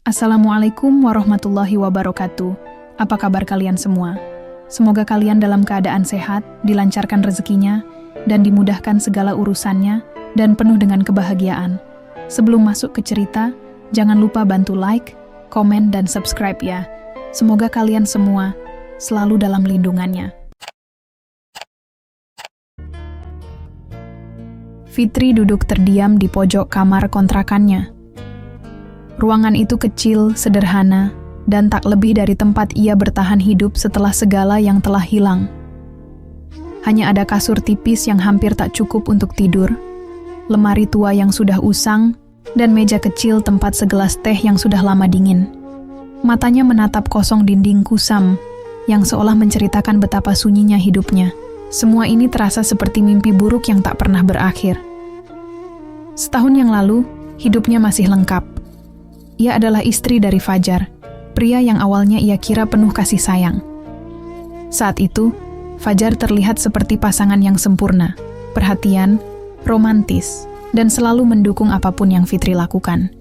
Assalamualaikum warahmatullahi wabarakatuh. Apa kabar kalian semua? Semoga kalian dalam keadaan sehat, dilancarkan rezekinya, dan dimudahkan segala urusannya, dan penuh dengan kebahagiaan. Sebelum masuk ke cerita, jangan lupa bantu like, komen, dan subscribe ya. Semoga kalian semua selalu dalam lindungannya. Fitri duduk terdiam di pojok kamar kontrakannya. Ruangan itu kecil, sederhana, dan tak lebih dari tempat ia bertahan hidup setelah segala yang telah hilang. Hanya ada kasur tipis yang hampir tak cukup untuk tidur, lemari tua yang sudah usang, dan meja kecil tempat segelas teh yang sudah lama dingin. Matanya menatap kosong dinding kusam, yang seolah menceritakan betapa sunyinya hidupnya. Semua ini terasa seperti mimpi buruk yang tak pernah berakhir. Setahun yang lalu, hidupnya masih lengkap. Ia adalah istri dari Fajar, pria yang awalnya ia kira penuh kasih sayang. Saat itu, Fajar terlihat seperti pasangan yang sempurna, perhatian, romantis, dan selalu mendukung apapun yang Fitri lakukan.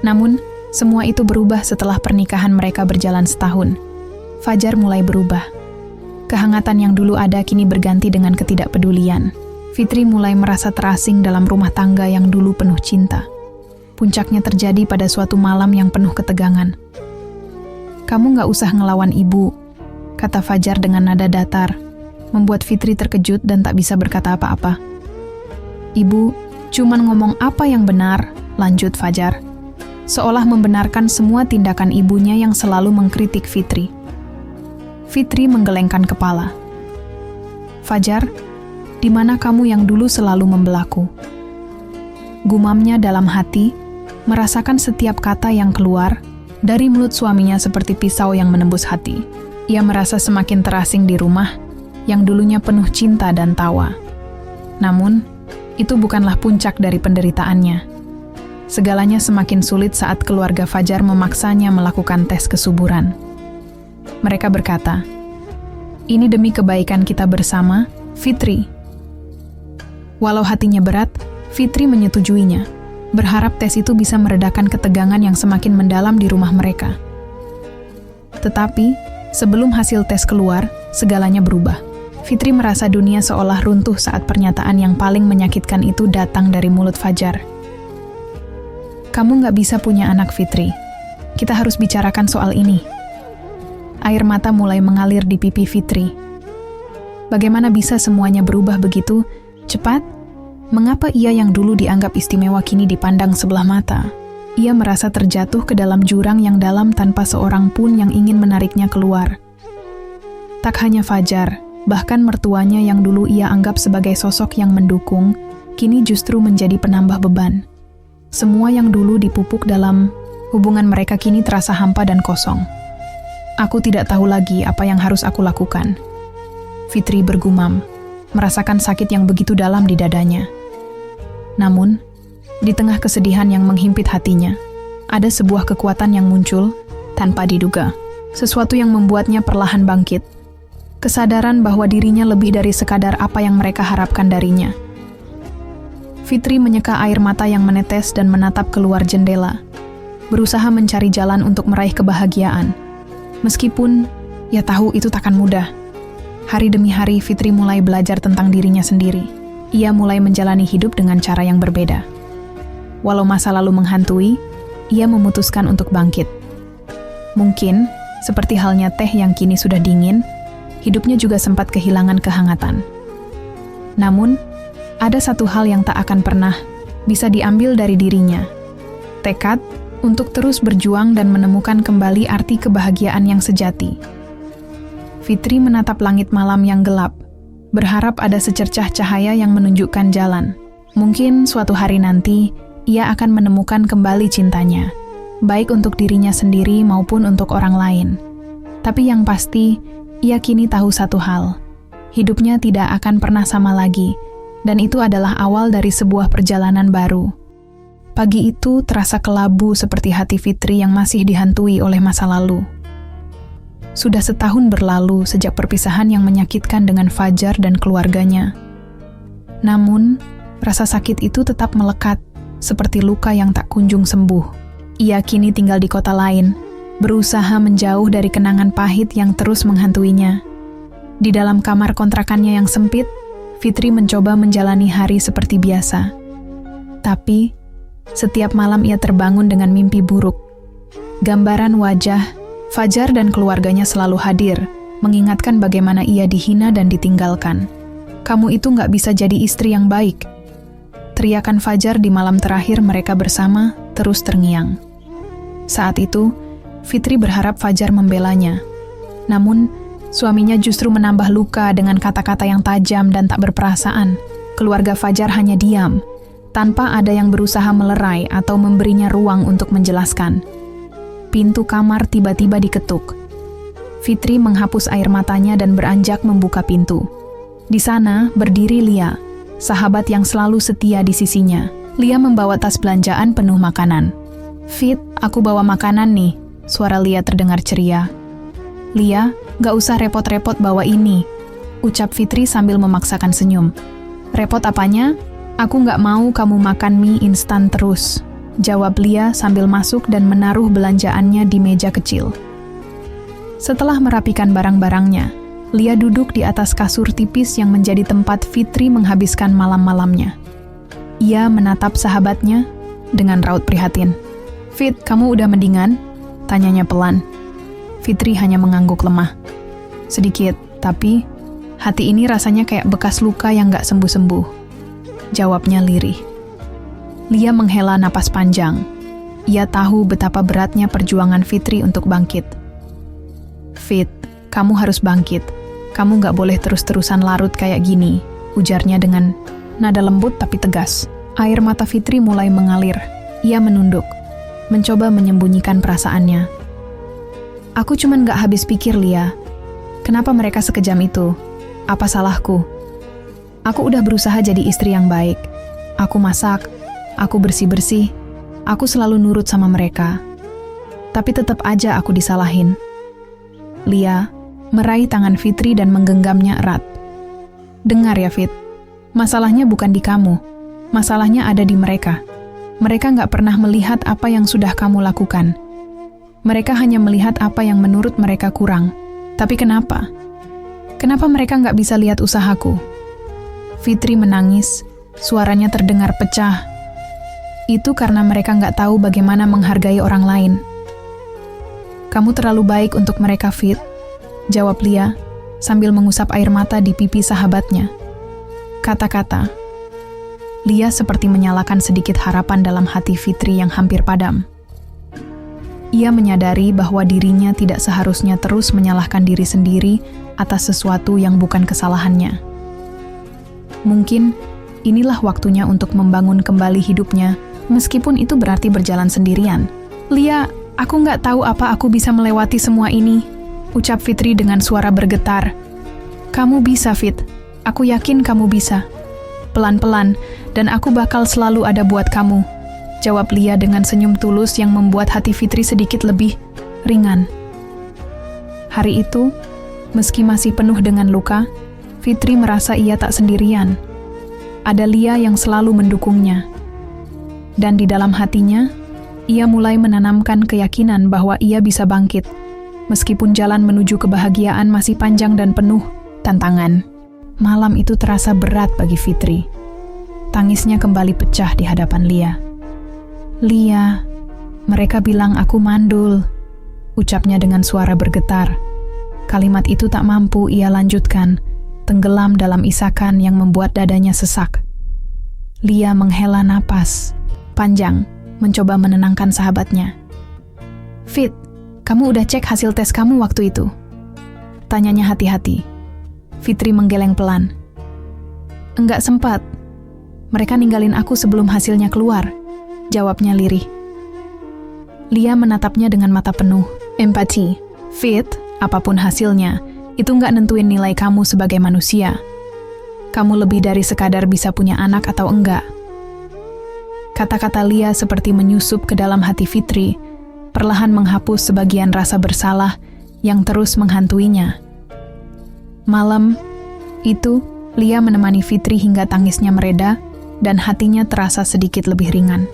Namun, semua itu berubah setelah pernikahan mereka berjalan setahun. Fajar mulai berubah. Kehangatan yang dulu ada kini berganti dengan ketidakpedulian. Fitri mulai merasa terasing dalam rumah tangga yang dulu penuh cinta. Puncaknya terjadi pada suatu malam yang penuh ketegangan. "Kamu gak usah ngelawan ibu," kata Fajar dengan nada datar, membuat Fitri terkejut dan tak bisa berkata apa-apa. "Ibu cuman ngomong apa yang benar," lanjut Fajar, seolah membenarkan semua tindakan ibunya yang selalu mengkritik Fitri. Fitri menggelengkan kepala. "Fajar, di mana kamu yang dulu selalu membelaku?" Gumamnya dalam hati, merasakan setiap kata yang keluar dari mulut suaminya seperti pisau yang menembus hati. Ia merasa semakin terasing di rumah yang dulunya penuh cinta dan tawa. Namun, itu bukanlah puncak dari penderitaannya. Segalanya semakin sulit saat keluarga Fajar memaksanya melakukan tes kesuburan. Mereka berkata, "Ini demi kebaikan kita bersama, Fitri." Walau hatinya berat, Fitri menyetujuinya, berharap tes itu bisa meredakan ketegangan yang semakin mendalam di rumah mereka. Tetapi, sebelum hasil tes keluar, segalanya berubah. Fitri merasa dunia seolah runtuh saat pernyataan yang paling menyakitkan itu datang dari mulut Fajar. "Kamu gak bisa punya anak, Fitri. Kita harus bicarakan soal ini." Air mata mulai mengalir di pipi Fitri. Bagaimana bisa semuanya berubah begitu cepat? Mengapa ia yang dulu dianggap istimewa kini dipandang sebelah mata? Ia merasa terjatuh ke dalam jurang yang dalam tanpa seorang pun yang ingin menariknya keluar. Tak hanya Fajar, bahkan mertuanya yang dulu ia anggap sebagai sosok yang mendukung, kini justru menjadi penambah beban. Semua yang dulu dipupuk dalam hubungan mereka kini terasa hampa dan kosong. "Aku tidak tahu lagi apa yang harus aku lakukan," Fitri bergumam, merasakan sakit yang begitu dalam di dadanya. Namun, di tengah kesedihan yang menghimpit hatinya, ada sebuah kekuatan yang muncul tanpa diduga. Sesuatu yang membuatnya perlahan bangkit. Kesadaran bahwa dirinya lebih dari sekadar apa yang mereka harapkan darinya. Fitri menyeka air mata yang menetes dan menatap keluar jendela, berusaha mencari jalan untuk meraih kebahagiaan. Meskipun, ia tahu itu takkan mudah. Hari demi hari, Fitri mulai belajar tentang dirinya sendiri. Ia mulai menjalani hidup dengan cara yang berbeda. Walau masa lalu menghantui, ia memutuskan untuk bangkit. Mungkin, seperti halnya teh yang kini sudah dingin, hidupnya juga sempat kehilangan kehangatan. Namun, ada satu hal yang tak akan pernah bisa diambil dari dirinya. Tekad untuk terus berjuang dan menemukan kembali arti kebahagiaan yang sejati. Fitri menatap langit malam yang gelap, berharap ada secercah cahaya yang menunjukkan jalan. Mungkin suatu hari nanti, ia akan menemukan kembali cintanya, baik untuk dirinya sendiri maupun untuk orang lain. Tapi yang pasti, ia kini tahu satu hal, hidupnya tidak akan pernah sama lagi, dan itu adalah awal dari sebuah perjalanan baru. Pagi itu terasa kelabu seperti hati Fitri yang masih dihantui oleh masa lalu. Sudah setahun berlalu sejak perpisahan yang menyakitkan dengan Fajar dan keluarganya. Namun, rasa sakit itu tetap melekat, seperti luka yang tak kunjung sembuh. Ia kini tinggal di kota lain, berusaha menjauh dari kenangan pahit yang terus menghantuinya. Di dalam kamar kontrakannya yang sempit, Fitri mencoba menjalani hari seperti biasa. Tapi, setiap malam ia terbangun dengan mimpi buruk. Gambaran wajah Fajar dan keluarganya selalu hadir, mengingatkan bagaimana ia dihina dan ditinggalkan. "Kamu itu nggak bisa jadi istri yang baik." Teriakan Fajar di malam terakhir mereka bersama terus terngiang. Saat itu, Fitri berharap Fajar membelanya. Namun, suaminya justru menambah luka dengan kata-kata yang tajam dan tak berperasaan. Keluarga Fajar hanya diam, tanpa ada yang berusaha melerai atau memberinya ruang untuk menjelaskan. Pintu kamar tiba-tiba diketuk. Fitri menghapus air matanya dan beranjak membuka pintu. Di sana berdiri Lia, sahabat yang selalu setia di sisinya. Lia membawa tas belanjaan penuh makanan. "Fit, aku bawa makanan nih," suara Lia terdengar ceria. "Lia, gak usah repot-repot bawa ini," ucap Fitri sambil memaksakan senyum. "Repot apanya? Aku gak mau kamu makan mie instan terus," jawab Lia sambil masuk dan menaruh belanjaannya di meja kecil. Setelah merapikan barang-barangnya, Lia duduk di atas kasur tipis yang menjadi tempat Fitri menghabiskan malam-malamnya. Ia menatap sahabatnya dengan raut prihatin. "Fit, kamu udah mendingan?" tanyanya pelan. Fitri hanya mengangguk lemah. "Sedikit, tapi hati ini rasanya kayak bekas luka yang gak sembuh-sembuh," jawabnya lirih. Lia menghela napas panjang. Ia tahu betapa beratnya perjuangan Fitri untuk bangkit. "Fit, kamu harus bangkit. Kamu gak boleh terus-terusan larut kayak gini," ujarnya dengan nada lembut tapi tegas. Air mata Fitri mulai mengalir. Ia menunduk, mencoba menyembunyikan perasaannya. "Aku cuman gak habis pikir, Lia. Kenapa mereka sekejam itu? Apa salahku? Aku udah berusaha jadi istri yang baik. Aku masak, aku bersih-bersih, aku selalu nurut sama mereka. Tapi tetap aja aku disalahin." Lia meraih tangan Fitri dan menggenggamnya erat. "Dengar ya, Fit. Masalahnya bukan di kamu. Masalahnya ada di mereka. Mereka nggak pernah melihat apa yang sudah kamu lakukan. Mereka hanya melihat apa yang menurut mereka kurang. Tapi kenapa? Kenapa mereka nggak bisa lihat usahaku?" Fitri menangis, suaranya terdengar pecah. "Itu karena mereka nggak tahu bagaimana menghargai orang lain." "Kamu terlalu baik untuk mereka, Fit," jawab Lia, sambil mengusap air mata di pipi sahabatnya. Kata-kata Lia seperti menyalakan sedikit harapan dalam hati Fitri yang hampir padam. Ia menyadari bahwa dirinya tidak seharusnya terus menyalahkan diri sendiri atas sesuatu yang bukan kesalahannya. Mungkin inilah waktunya untuk membangun kembali hidupnya, meskipun itu berarti berjalan sendirian. "Lia, aku nggak tahu apa aku bisa melewati semua ini," ucap Fitri dengan suara bergetar. "Kamu bisa, Fit. Aku yakin kamu bisa. Pelan-pelan, dan aku bakal selalu ada buat kamu," jawab Lia dengan senyum tulus yang membuat hati Fitri sedikit lebih ringan. Hari itu, meski masih penuh dengan luka, Fitri merasa ia tak sendirian. Ada Lia yang selalu mendukungnya. Dan di dalam hatinya, ia mulai menanamkan keyakinan bahwa ia bisa bangkit, meskipun jalan menuju kebahagiaan masih panjang dan penuh tantangan. Malam itu terasa berat bagi Fitri. Tangisnya kembali pecah di hadapan Lia. "Lia, mereka bilang aku mandul," ucapnya dengan suara bergetar. Kalimat itu tak mampu ia lanjutkan, tenggelam dalam isakan yang membuat dadanya sesak. Lia menghela napas panjang, mencoba menenangkan sahabatnya. "Fit, kamu udah cek hasil tes kamu waktu itu?" tanyanya hati-hati. Fitri menggeleng pelan. "Enggak sempat. Mereka ninggalin aku sebelum hasilnya keluar," jawabnya lirih. Lia menatapnya dengan mata penuh empati. "Fit, apapun hasilnya, itu enggak nentuin nilai kamu sebagai manusia. Kamu lebih dari sekadar bisa punya anak atau enggak." Kata-kata Lia seperti menyusup ke dalam hati Fitri, perlahan menghapus sebagian rasa bersalah yang terus menghantuinya. Malam itu, Lia menemani Fitri hingga tangisnya mereda dan hatinya terasa sedikit lebih ringan.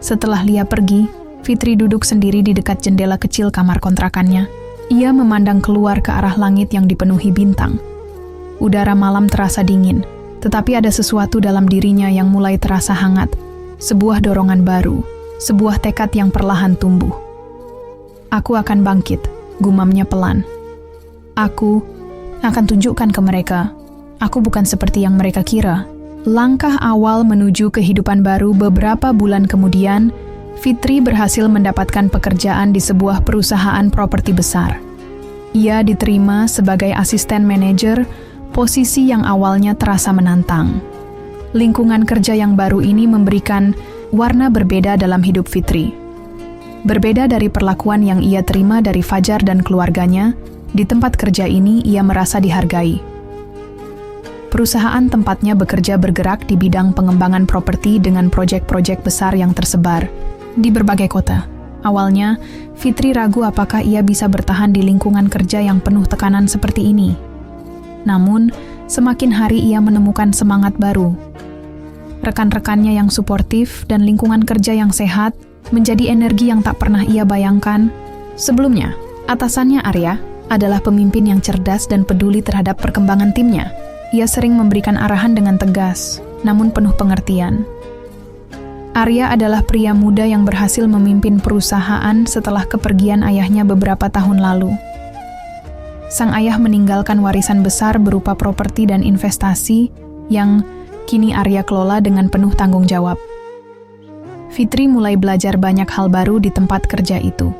Setelah Lia pergi, Fitri duduk sendiri di dekat jendela kecil kamar kontrakannya. Ia memandang keluar ke arah langit yang dipenuhi bintang. Udara malam terasa dingin, tetapi ada sesuatu dalam dirinya yang mulai terasa hangat. Sebuah dorongan baru, sebuah tekad yang perlahan tumbuh. Aku akan bangkit, gumamnya pelan. Aku akan tunjukkan ke mereka, aku bukan seperti yang mereka kira. Langkah awal menuju kehidupan baru beberapa bulan kemudian, Fitri berhasil mendapatkan pekerjaan di sebuah perusahaan properti besar. Ia diterima sebagai asisten manajer, posisi yang awalnya terasa menantang. Lingkungan kerja yang baru ini memberikan warna berbeda dalam hidup Fitri. Berbeda dari perlakuan yang ia terima dari Fajar dan keluarganya, di tempat kerja ini ia merasa dihargai. Perusahaan tempatnya bekerja bergerak di bidang pengembangan properti dengan proyek-proyek besar yang tersebar di berbagai kota. Awalnya, Fitri ragu apakah ia bisa bertahan di lingkungan kerja yang penuh tekanan seperti ini. Namun, semakin hari ia menemukan semangat baru. Rekan-rekannya yang suportif dan lingkungan kerja yang sehat menjadi energi yang tak pernah ia bayangkan. Sebelumnya, atasannya Arya adalah pemimpin yang cerdas dan peduli terhadap perkembangan timnya. Ia sering memberikan arahan dengan tegas, namun penuh pengertian. Arya adalah pria muda yang berhasil memimpin perusahaan setelah kepergian ayahnya beberapa tahun lalu. Sang ayah meninggalkan warisan besar berupa properti dan investasi yang kini Arya kelola dengan penuh tanggung jawab. Fitri mulai belajar banyak hal baru di tempat kerja itu.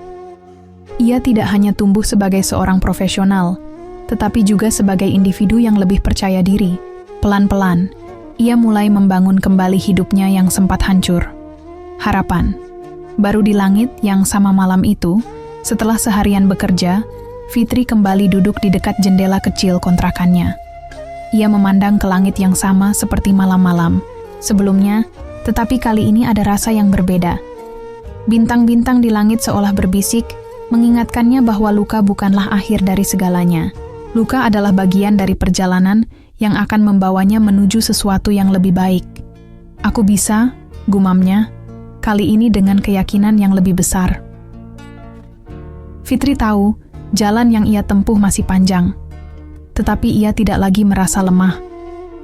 Ia tidak hanya tumbuh sebagai seorang profesional, tetapi juga sebagai individu yang lebih percaya diri. Pelan-pelan, ia mulai membangun kembali hidupnya yang sempat hancur. Harapan. Baru di langit yang sama malam itu, setelah seharian bekerja, Fitri kembali duduk di dekat jendela kecil kontrakannya. Ia memandang ke langit yang sama seperti malam-malam sebelumnya, tetapi kali ini ada rasa yang berbeda. Bintang-bintang di langit seolah berbisik, mengingatkannya bahwa luka bukanlah akhir dari segalanya. Luka adalah bagian dari perjalanan yang akan membawanya menuju sesuatu yang lebih baik. Aku bisa, gumamnya, kali ini dengan keyakinan yang lebih besar. Fitri tahu, jalan yang ia tempuh masih panjang. Tetapi ia tidak lagi merasa lemah.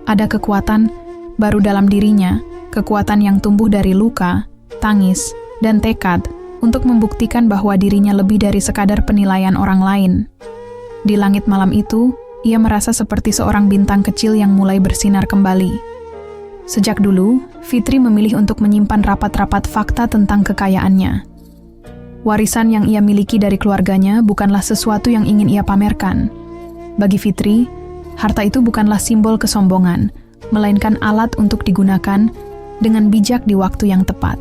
Ada kekuatan baru dalam dirinya, kekuatan yang tumbuh dari luka, tangis, dan tekad untuk membuktikan bahwa dirinya lebih dari sekadar penilaian orang lain. Di langit malam itu, ia merasa seperti seorang bintang kecil yang mulai bersinar kembali. Sejak dulu, Fitri memilih untuk menyimpan rapat-rapat fakta tentang kekayaannya. Warisan yang ia miliki dari keluarganya bukanlah sesuatu yang ingin ia pamerkan. Bagi Fitri, harta itu bukanlah simbol kesombongan, melainkan alat untuk digunakan dengan bijak di waktu yang tepat.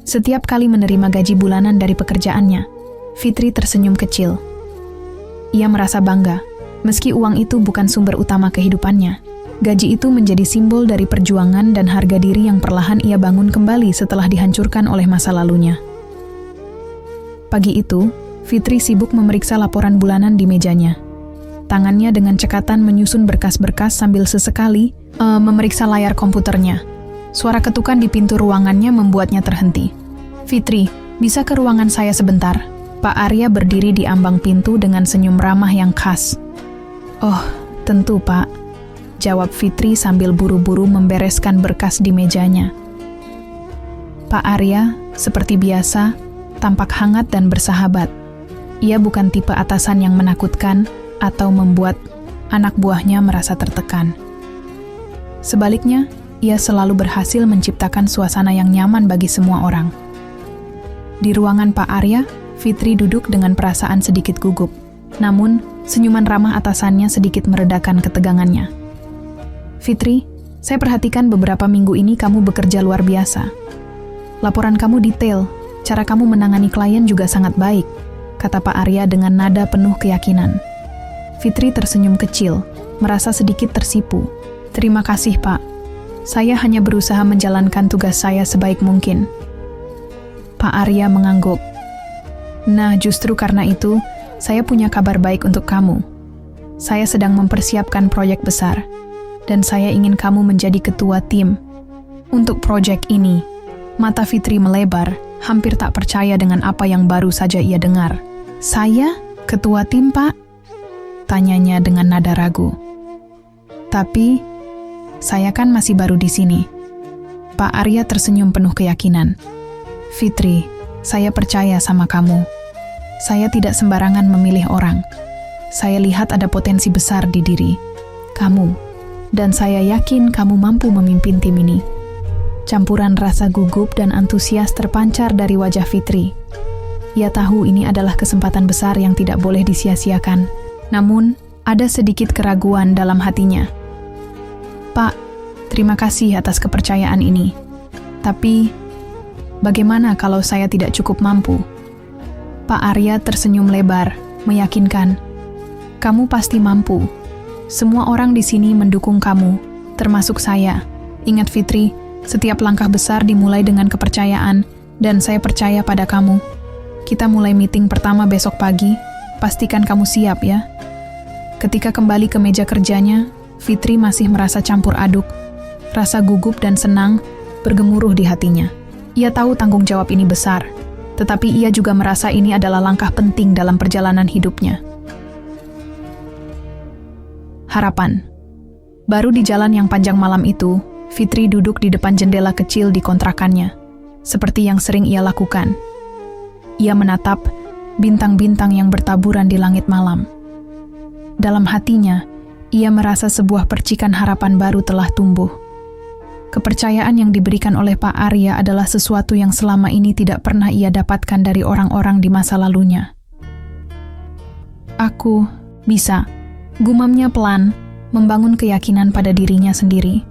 Setiap kali menerima gaji bulanan dari pekerjaannya, Fitri tersenyum kecil. Ia merasa bangga, meski uang itu bukan sumber utama kehidupannya. Gaji itu menjadi simbol dari perjuangan dan harga diri yang perlahan ia bangun kembali setelah dihancurkan oleh masa lalunya. Pagi itu, Fitri sibuk memeriksa laporan bulanan di mejanya. Tangannya dengan cekatan menyusun berkas-berkas sambil sesekali memeriksa layar komputernya. Suara ketukan di pintu ruangannya membuatnya terhenti. "Fitri, bisa ke ruangan saya sebentar?" Pak Arya berdiri di ambang pintu dengan senyum ramah yang khas. "Oh, tentu Pak," jawab Fitri sambil buru-buru membereskan berkas di mejanya. Pak Arya, seperti biasa, tampak hangat dan bersahabat. Ia bukan tipe atasan yang menakutkan atau membuat anak buahnya merasa tertekan. Sebaliknya, ia selalu berhasil menciptakan suasana yang nyaman bagi semua orang. Di ruangan Pak Arya, Fitri duduk dengan perasaan sedikit gugup. Namun, senyuman ramah atasannya sedikit meredakan ketegangannya. "Fitri, saya perhatikan beberapa minggu ini kamu bekerja luar biasa. Laporan kamu detail, cara kamu menangani klien juga sangat baik," kata Pak Arya dengan nada penuh keyakinan. Fitri tersenyum kecil, merasa sedikit tersipu. "Terima kasih, Pak. Saya hanya berusaha menjalankan tugas saya sebaik mungkin." Pak Arya mengangguk. "Nah, justru karena itu, saya punya kabar baik untuk kamu. Saya sedang mempersiapkan proyek besar, dan saya ingin kamu menjadi ketua tim. Untuk proyek ini," mata Fitri melebar, hampir tak percaya dengan apa yang baru saja ia dengar. "Saya? Ketua tim, Pak?" tanyanya dengan nada ragu. "Tapi, saya kan masih baru di sini." Pak Arya tersenyum penuh keyakinan. "Fitri, saya percaya sama kamu. Saya tidak sembarangan memilih orang. Saya lihat ada potensi besar di diri kamu, dan saya yakin kamu mampu memimpin tim ini." Campuran rasa gugup dan antusias terpancar dari wajah Fitri. Ia tahu ini adalah kesempatan besar yang tidak boleh disia-siakan. Namun, ada sedikit keraguan dalam hatinya. "Pak, terima kasih atas kepercayaan ini. Tapi, bagaimana kalau saya tidak cukup mampu?" Pak Arya tersenyum lebar, meyakinkan, "Kamu pasti mampu. Semua orang di sini mendukung kamu, termasuk saya. Ingat Fitri, setiap langkah besar dimulai dengan kepercayaan, dan saya percaya pada kamu. Kita mulai meeting pertama besok pagi, pastikan kamu siap ya." Ketika kembali ke meja kerjanya, Fitri masih merasa campur aduk. Rasa gugup dan senang bergemuruh di hatinya. Ia tahu tanggung jawab ini besar, tetapi ia juga merasa ini adalah langkah penting dalam perjalanan hidupnya. Harapan. Baru di jalan yang panjang malam itu, Fitri duduk di depan jendela kecil di kontrakannya, seperti yang sering ia lakukan. Ia menatap bintang-bintang yang bertaburan di langit malam. Dalam hatinya, ia merasa sebuah percikan harapan baru telah tumbuh. Kepercayaan yang diberikan oleh Pak Arya adalah sesuatu yang selama ini tidak pernah ia dapatkan dari orang-orang di masa lalunya. "Aku bisa," gumamnya pelan, membangun keyakinan pada dirinya sendiri.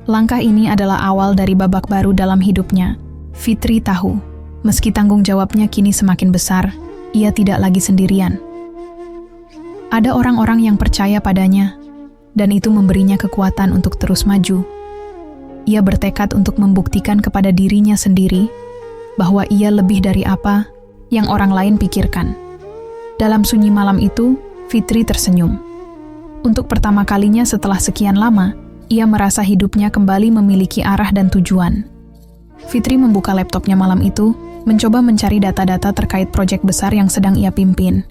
Langkah ini adalah awal dari babak baru dalam hidupnya. Fitri tahu, meski tanggung jawabnya kini semakin besar, ia tidak lagi sendirian. Ada orang-orang yang percaya padanya, dan itu memberinya kekuatan untuk terus maju. Ia bertekad untuk membuktikan kepada dirinya sendiri bahwa ia lebih dari apa yang orang lain pikirkan. Dalam sunyi malam itu, Fitri tersenyum. Untuk pertama kalinya setelah sekian lama, ia merasa hidupnya kembali memiliki arah dan tujuan. Fitri membuka laptopnya malam itu, mencoba mencari data-data terkait proyek besar yang sedang ia pimpin.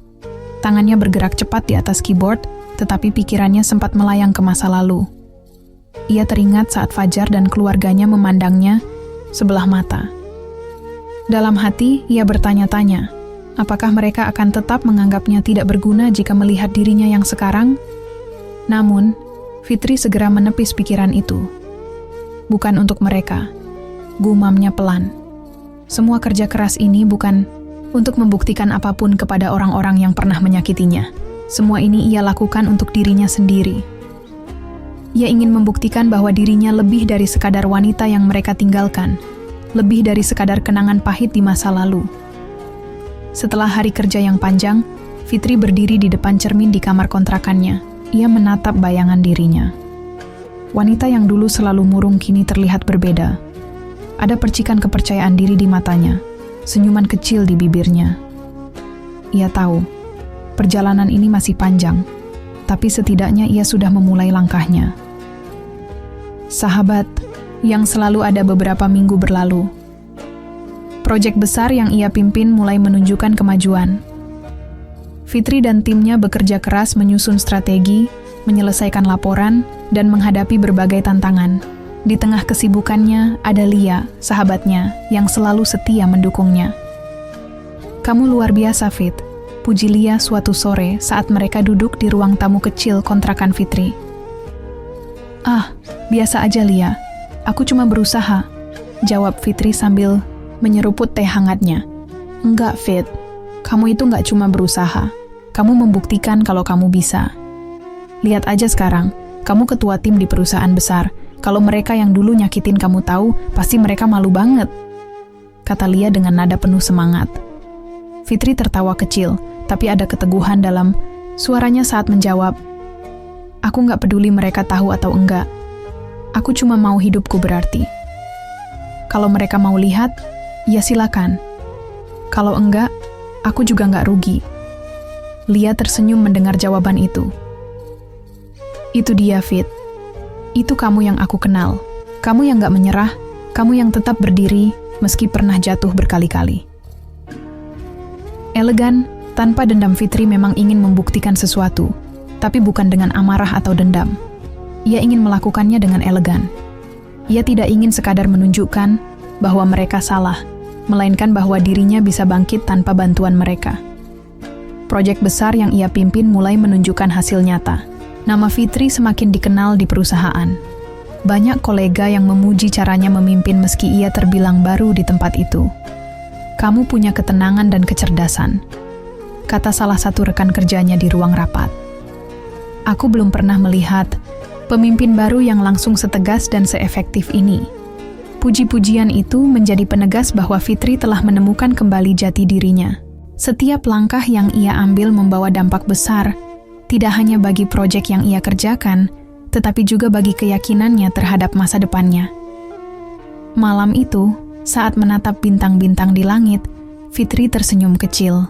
Tangannya bergerak cepat di atas keyboard, tetapi pikirannya sempat melayang ke masa lalu. Ia teringat saat Fajar dan keluarganya memandangnya sebelah mata. Dalam hati, ia bertanya-tanya, apakah mereka akan tetap menganggapnya tidak berguna jika melihat dirinya yang sekarang? Namun, Fitri segera menepis pikiran itu. "Bukan untuk mereka," gumamnya pelan. "Semua kerja keras ini bukan untuk membuktikan apapun kepada orang-orang yang pernah menyakitinya. Semua ini ia lakukan untuk dirinya sendiri. Ia ingin membuktikan bahwa dirinya lebih dari sekadar wanita yang mereka tinggalkan, lebih dari sekadar kenangan pahit di masa lalu." Setelah hari kerja yang panjang, Fitri berdiri di depan cermin di kamar kontrakannya. Ia menatap bayangan dirinya. Wanita yang dulu selalu murung kini terlihat berbeda. Ada percikan kepercayaan diri di matanya, senyuman kecil di bibirnya. Ia tahu, perjalanan ini masih panjang, tapi setidaknya ia sudah memulai langkahnya. Sahabat yang selalu ada beberapa minggu berlalu. Proyek besar yang ia pimpin mulai menunjukkan kemajuan. Fitri dan timnya bekerja keras menyusun strategi, menyelesaikan laporan, dan menghadapi berbagai tantangan. Di tengah kesibukannya, ada Lia, sahabatnya, yang selalu setia mendukungnya. "Kamu luar biasa, Fit," puji Lia suatu sore saat mereka duduk di ruang tamu kecil kontrakan Fitri. "Ah, biasa aja Lia. Aku cuma berusaha," jawab Fitri sambil menyeruput teh hangatnya. "Enggak, Fit. Kamu itu nggak cuma berusaha. Kamu membuktikan kalau kamu bisa. Lihat aja sekarang, kamu ketua tim di perusahaan besar. Kalau mereka yang dulu nyakitin kamu tahu, pasti mereka malu banget," kata Lia dengan nada penuh semangat. Fitri tertawa kecil, tapi ada keteguhan dalam suaranya saat menjawab, "Aku nggak peduli mereka tahu atau enggak. Aku cuma mau hidupku berarti. Kalau mereka mau lihat, ya silakan. Kalau enggak, aku juga nggak rugi." Lia tersenyum mendengar jawaban itu. "Itu dia, Fit. Itu kamu yang aku kenal. Kamu yang nggak menyerah, kamu yang tetap berdiri, meski pernah jatuh berkali-kali. Elegan, tanpa dendam, Fitri memang ingin membuktikan sesuatu, tapi bukan dengan amarah atau dendam. Ia ingin melakukannya dengan elegan. Ia tidak ingin sekadar menunjukkan bahwa mereka salah, melainkan bahwa dirinya bisa bangkit tanpa bantuan mereka. Proyek besar yang ia pimpin mulai menunjukkan hasil nyata. Nama Fitri semakin dikenal di perusahaan. Banyak kolega yang memuji caranya memimpin meski ia terbilang baru di tempat itu. "Kamu punya ketenangan dan kecerdasan," kata salah satu rekan kerjanya di ruang rapat. "Aku belum pernah melihat pemimpin baru yang langsung setegas dan seefektif ini." Puji-pujian itu menjadi penegas bahwa Fitri telah menemukan kembali jati dirinya. Setiap langkah yang ia ambil membawa dampak besar, tidak hanya bagi proyek yang ia kerjakan, tetapi juga bagi keyakinannya terhadap masa depannya. Malam itu, saat menatap bintang-bintang di langit, Fitri tersenyum kecil.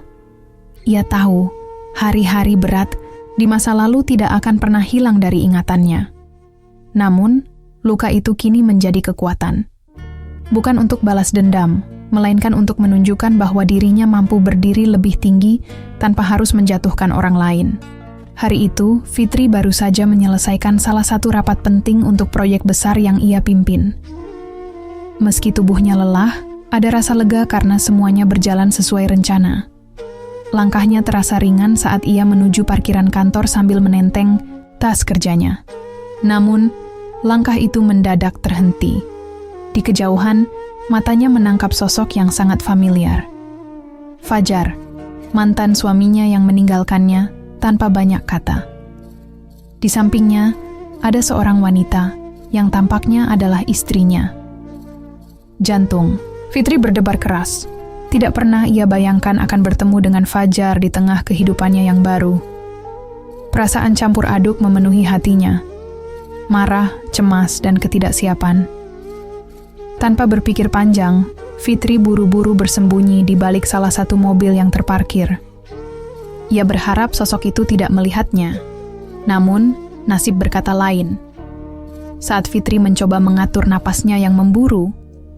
Ia tahu, hari-hari berat di masa lalu tidak akan pernah hilang dari ingatannya. Namun, luka itu kini menjadi kekuatan. Bukan untuk balas dendam, melainkan untuk menunjukkan bahwa dirinya mampu berdiri lebih tinggi tanpa harus menjatuhkan orang lain. Hari itu, Fitri baru saja menyelesaikan salah satu rapat penting untuk proyek besar yang ia pimpin. Meski tubuhnya lelah, ada rasa lega karena semuanya berjalan sesuai rencana. Langkahnya terasa ringan saat ia menuju parkiran kantor sambil menenteng tas kerjanya. Namun, langkah itu mendadak terhenti. Di kejauhan, matanya menangkap sosok yang sangat familiar. Fajar, mantan suaminya yang meninggalkannya tanpa banyak kata. Di sampingnya, ada seorang wanita yang tampaknya adalah istrinya. Jantung Fitri berdebar keras. Tidak pernah ia bayangkan akan bertemu dengan Fajar di tengah kehidupannya yang baru. Perasaan campur aduk memenuhi hatinya. Marah, cemas, dan ketidaksiapan. Tanpa berpikir panjang, Fitri buru-buru bersembunyi di balik salah satu mobil yang terparkir. Ia berharap sosok itu tidak melihatnya. Namun, nasib berkata lain. Saat Fitri mencoba mengatur napasnya yang memburu,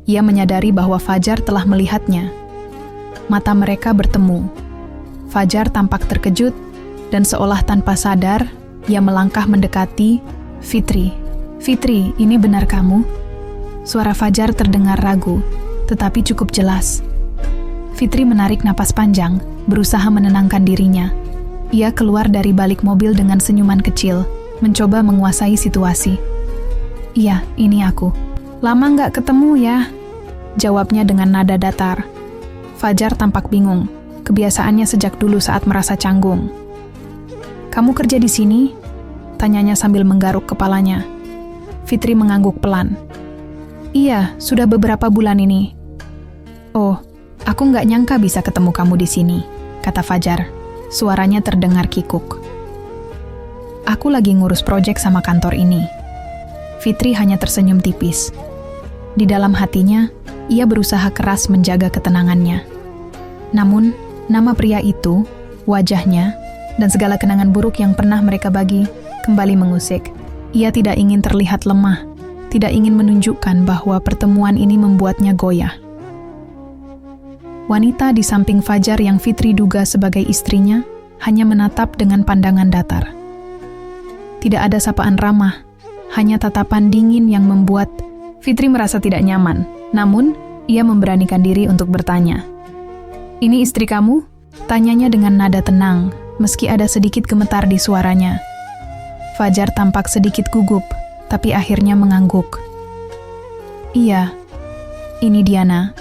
ia menyadari bahwa Fajar telah melihatnya. Mata mereka bertemu. Fajar tampak terkejut, dan seolah tanpa sadar, ia melangkah mendekati Fitri. "Fitri, ini benar kamu?" Suara Fajar terdengar ragu, tetapi cukup jelas. Fitri menarik napas panjang, berusaha menenangkan dirinya. Ia keluar dari balik mobil dengan senyuman kecil, mencoba menguasai situasi. "Iya, ini aku." "Lama nggak ketemu ya?" jawabnya dengan nada datar. Fajar tampak bingung, kebiasaannya sejak dulu saat merasa canggung. "Kamu kerja di sini?" tanyanya sambil menggaruk kepalanya. Fitri mengangguk pelan. "Iya, sudah beberapa bulan ini." "Oh, aku nggak nyangka bisa ketemu kamu di sini," kata Fajar. Suaranya terdengar kikuk. "Aku lagi ngurus proyek sama kantor ini." Fitri hanya tersenyum tipis. Di dalam hatinya, ia berusaha keras menjaga ketenangannya. Namun, nama pria itu, wajahnya, dan segala kenangan buruk yang pernah mereka bagi kembali mengusik. Ia tidak ingin terlihat lemah, tidak ingin menunjukkan bahwa pertemuan ini membuatnya goyah. Wanita di samping Fajar yang Fitri duga sebagai istrinya hanya menatap dengan pandangan datar. Tidak ada sapaan ramah, hanya tatapan dingin yang membuat Fitri merasa tidak nyaman. Namun, ia memberanikan diri untuk bertanya. "Ini istri kamu?" tanyanya dengan nada tenang, meski ada sedikit gemetar di suaranya. Fajar tampak sedikit gugup, tapi akhirnya mengangguk. "Iya, ini Diana."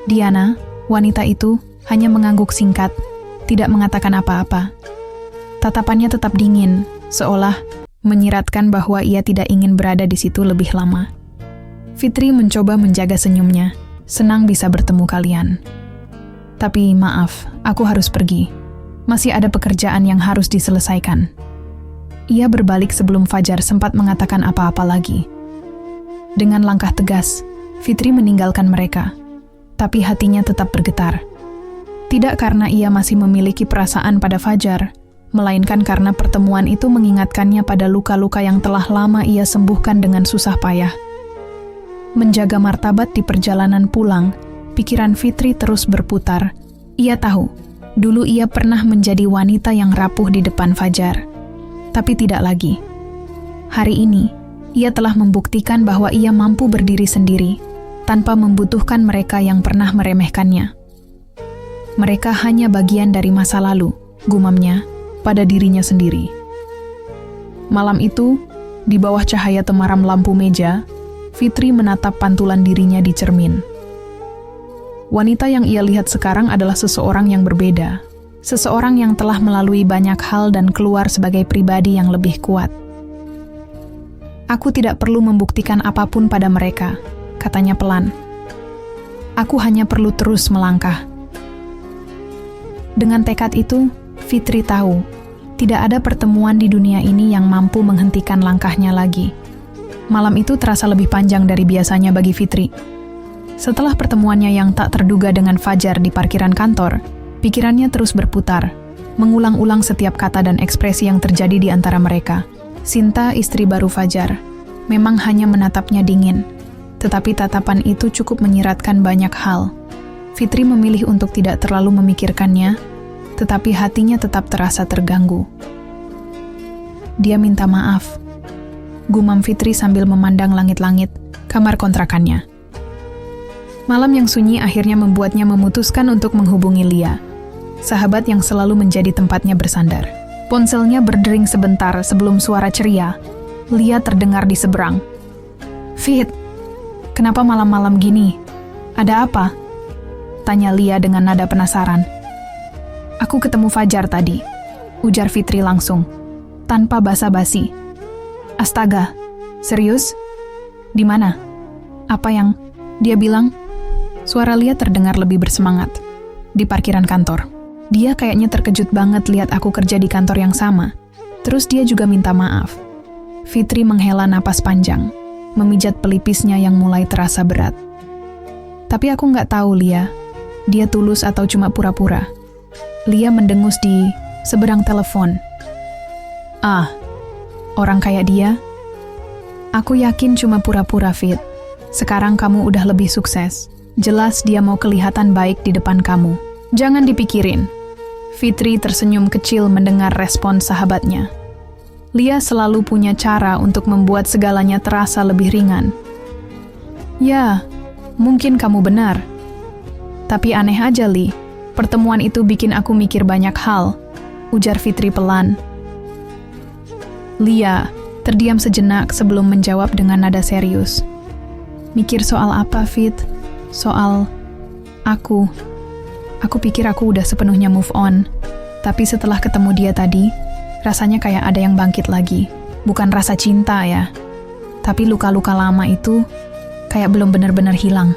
Diana, wanita itu, hanya mengangguk singkat, tidak mengatakan apa-apa. Tatapannya tetap dingin, seolah menyiratkan bahwa ia tidak ingin berada di situ lebih lama. Fitri mencoba menjaga senyumnya, senang bisa bertemu kalian. "Tapi maaf, aku harus pergi. Masih ada pekerjaan yang harus diselesaikan." Ia berbalik sebelum Fajar sempat mengatakan apa-apa lagi. Dengan langkah tegas, Fitri meninggalkan mereka, tapi hatinya tetap bergetar. Tidak karena ia masih memiliki perasaan pada Fajar, melainkan karena pertemuan itu mengingatkannya pada luka-luka yang telah lama ia sembuhkan dengan susah payah. Menjaga martabat di perjalanan pulang, pikiran Fitri terus berputar. Ia tahu, dulu ia pernah menjadi wanita yang rapuh di depan Fajar. Tapi tidak lagi. Hari ini, ia telah membuktikan bahwa ia mampu berdiri sendiri, tanpa membutuhkan mereka yang pernah meremehkannya. Mereka hanya bagian dari masa lalu, gumamnya, pada dirinya sendiri. Malam itu, di bawah cahaya temaram lampu meja, Fitri menatap pantulan dirinya di cermin. Wanita yang ia lihat sekarang adalah seseorang yang berbeda. Seseorang yang telah melalui banyak hal dan keluar sebagai pribadi yang lebih kuat. Aku tidak perlu membuktikan apapun pada mereka, katanya pelan. Aku hanya perlu terus melangkah. Dengan tekad itu, Fitri tahu, tidak ada pertemuan di dunia ini yang mampu menghentikan langkahnya lagi. Malam itu terasa lebih panjang dari biasanya bagi Fitri. Setelah pertemuannya yang tak terduga dengan Fajar di parkiran kantor, pikirannya terus berputar, mengulang-ulang setiap kata dan ekspresi yang terjadi di antara mereka. Sinta, istri baru Fajar, memang hanya menatapnya dingin, tetapi tatapan itu cukup menyiratkan banyak hal. Fitri memilih untuk tidak terlalu memikirkannya, tetapi hatinya tetap terasa terganggu. Dia minta maaf, gumam Fitri sambil memandang langit-langit kamar kontrakannya. Malam yang sunyi akhirnya membuatnya memutuskan untuk menghubungi Lia, sahabat yang selalu menjadi tempatnya bersandar. Ponselnya berdering sebentar sebelum suara ceria Lia terdengar di seberang. "Fit, kenapa malam-malam gini? Ada apa?" tanya Lia dengan nada penasaran. "Aku ketemu Fajar tadi," ujar Fitri langsung, tanpa basa-basi. "Astaga, serius? Di mana? Apa yang dia bilang?" Suara Lia terdengar lebih bersemangat. "Di parkiran kantor. Dia kayaknya terkejut banget lihat aku kerja di kantor yang sama. Terus dia juga minta maaf." Fitri menghela napas panjang, memijat pelipisnya yang mulai terasa berat. "Tapi aku nggak tahu, Lia. Dia tulus atau cuma pura-pura?" Lia mendengus di seberang telepon. "Ah, orang kayak dia? Aku yakin cuma pura-pura, Fit. Sekarang kamu udah lebih sukses. Jelas dia mau kelihatan baik di depan kamu. Jangan dipikirin." Fitri tersenyum kecil mendengar respon sahabatnya. Lia selalu punya cara untuk membuat segalanya terasa lebih ringan. "Ya, mungkin kamu benar. Tapi aneh aja, Li. Pertemuan itu bikin aku mikir banyak hal," ujar Fitri pelan. Lia terdiam sejenak sebelum menjawab dengan nada serius. "Mikir soal apa, Fit?" "Soal aku. Aku pikir aku udah sepenuhnya move on. Tapi setelah ketemu dia tadi, rasanya kayak ada yang bangkit lagi. Bukan rasa cinta ya. Tapi luka-luka lama itu kayak belum benar-benar hilang."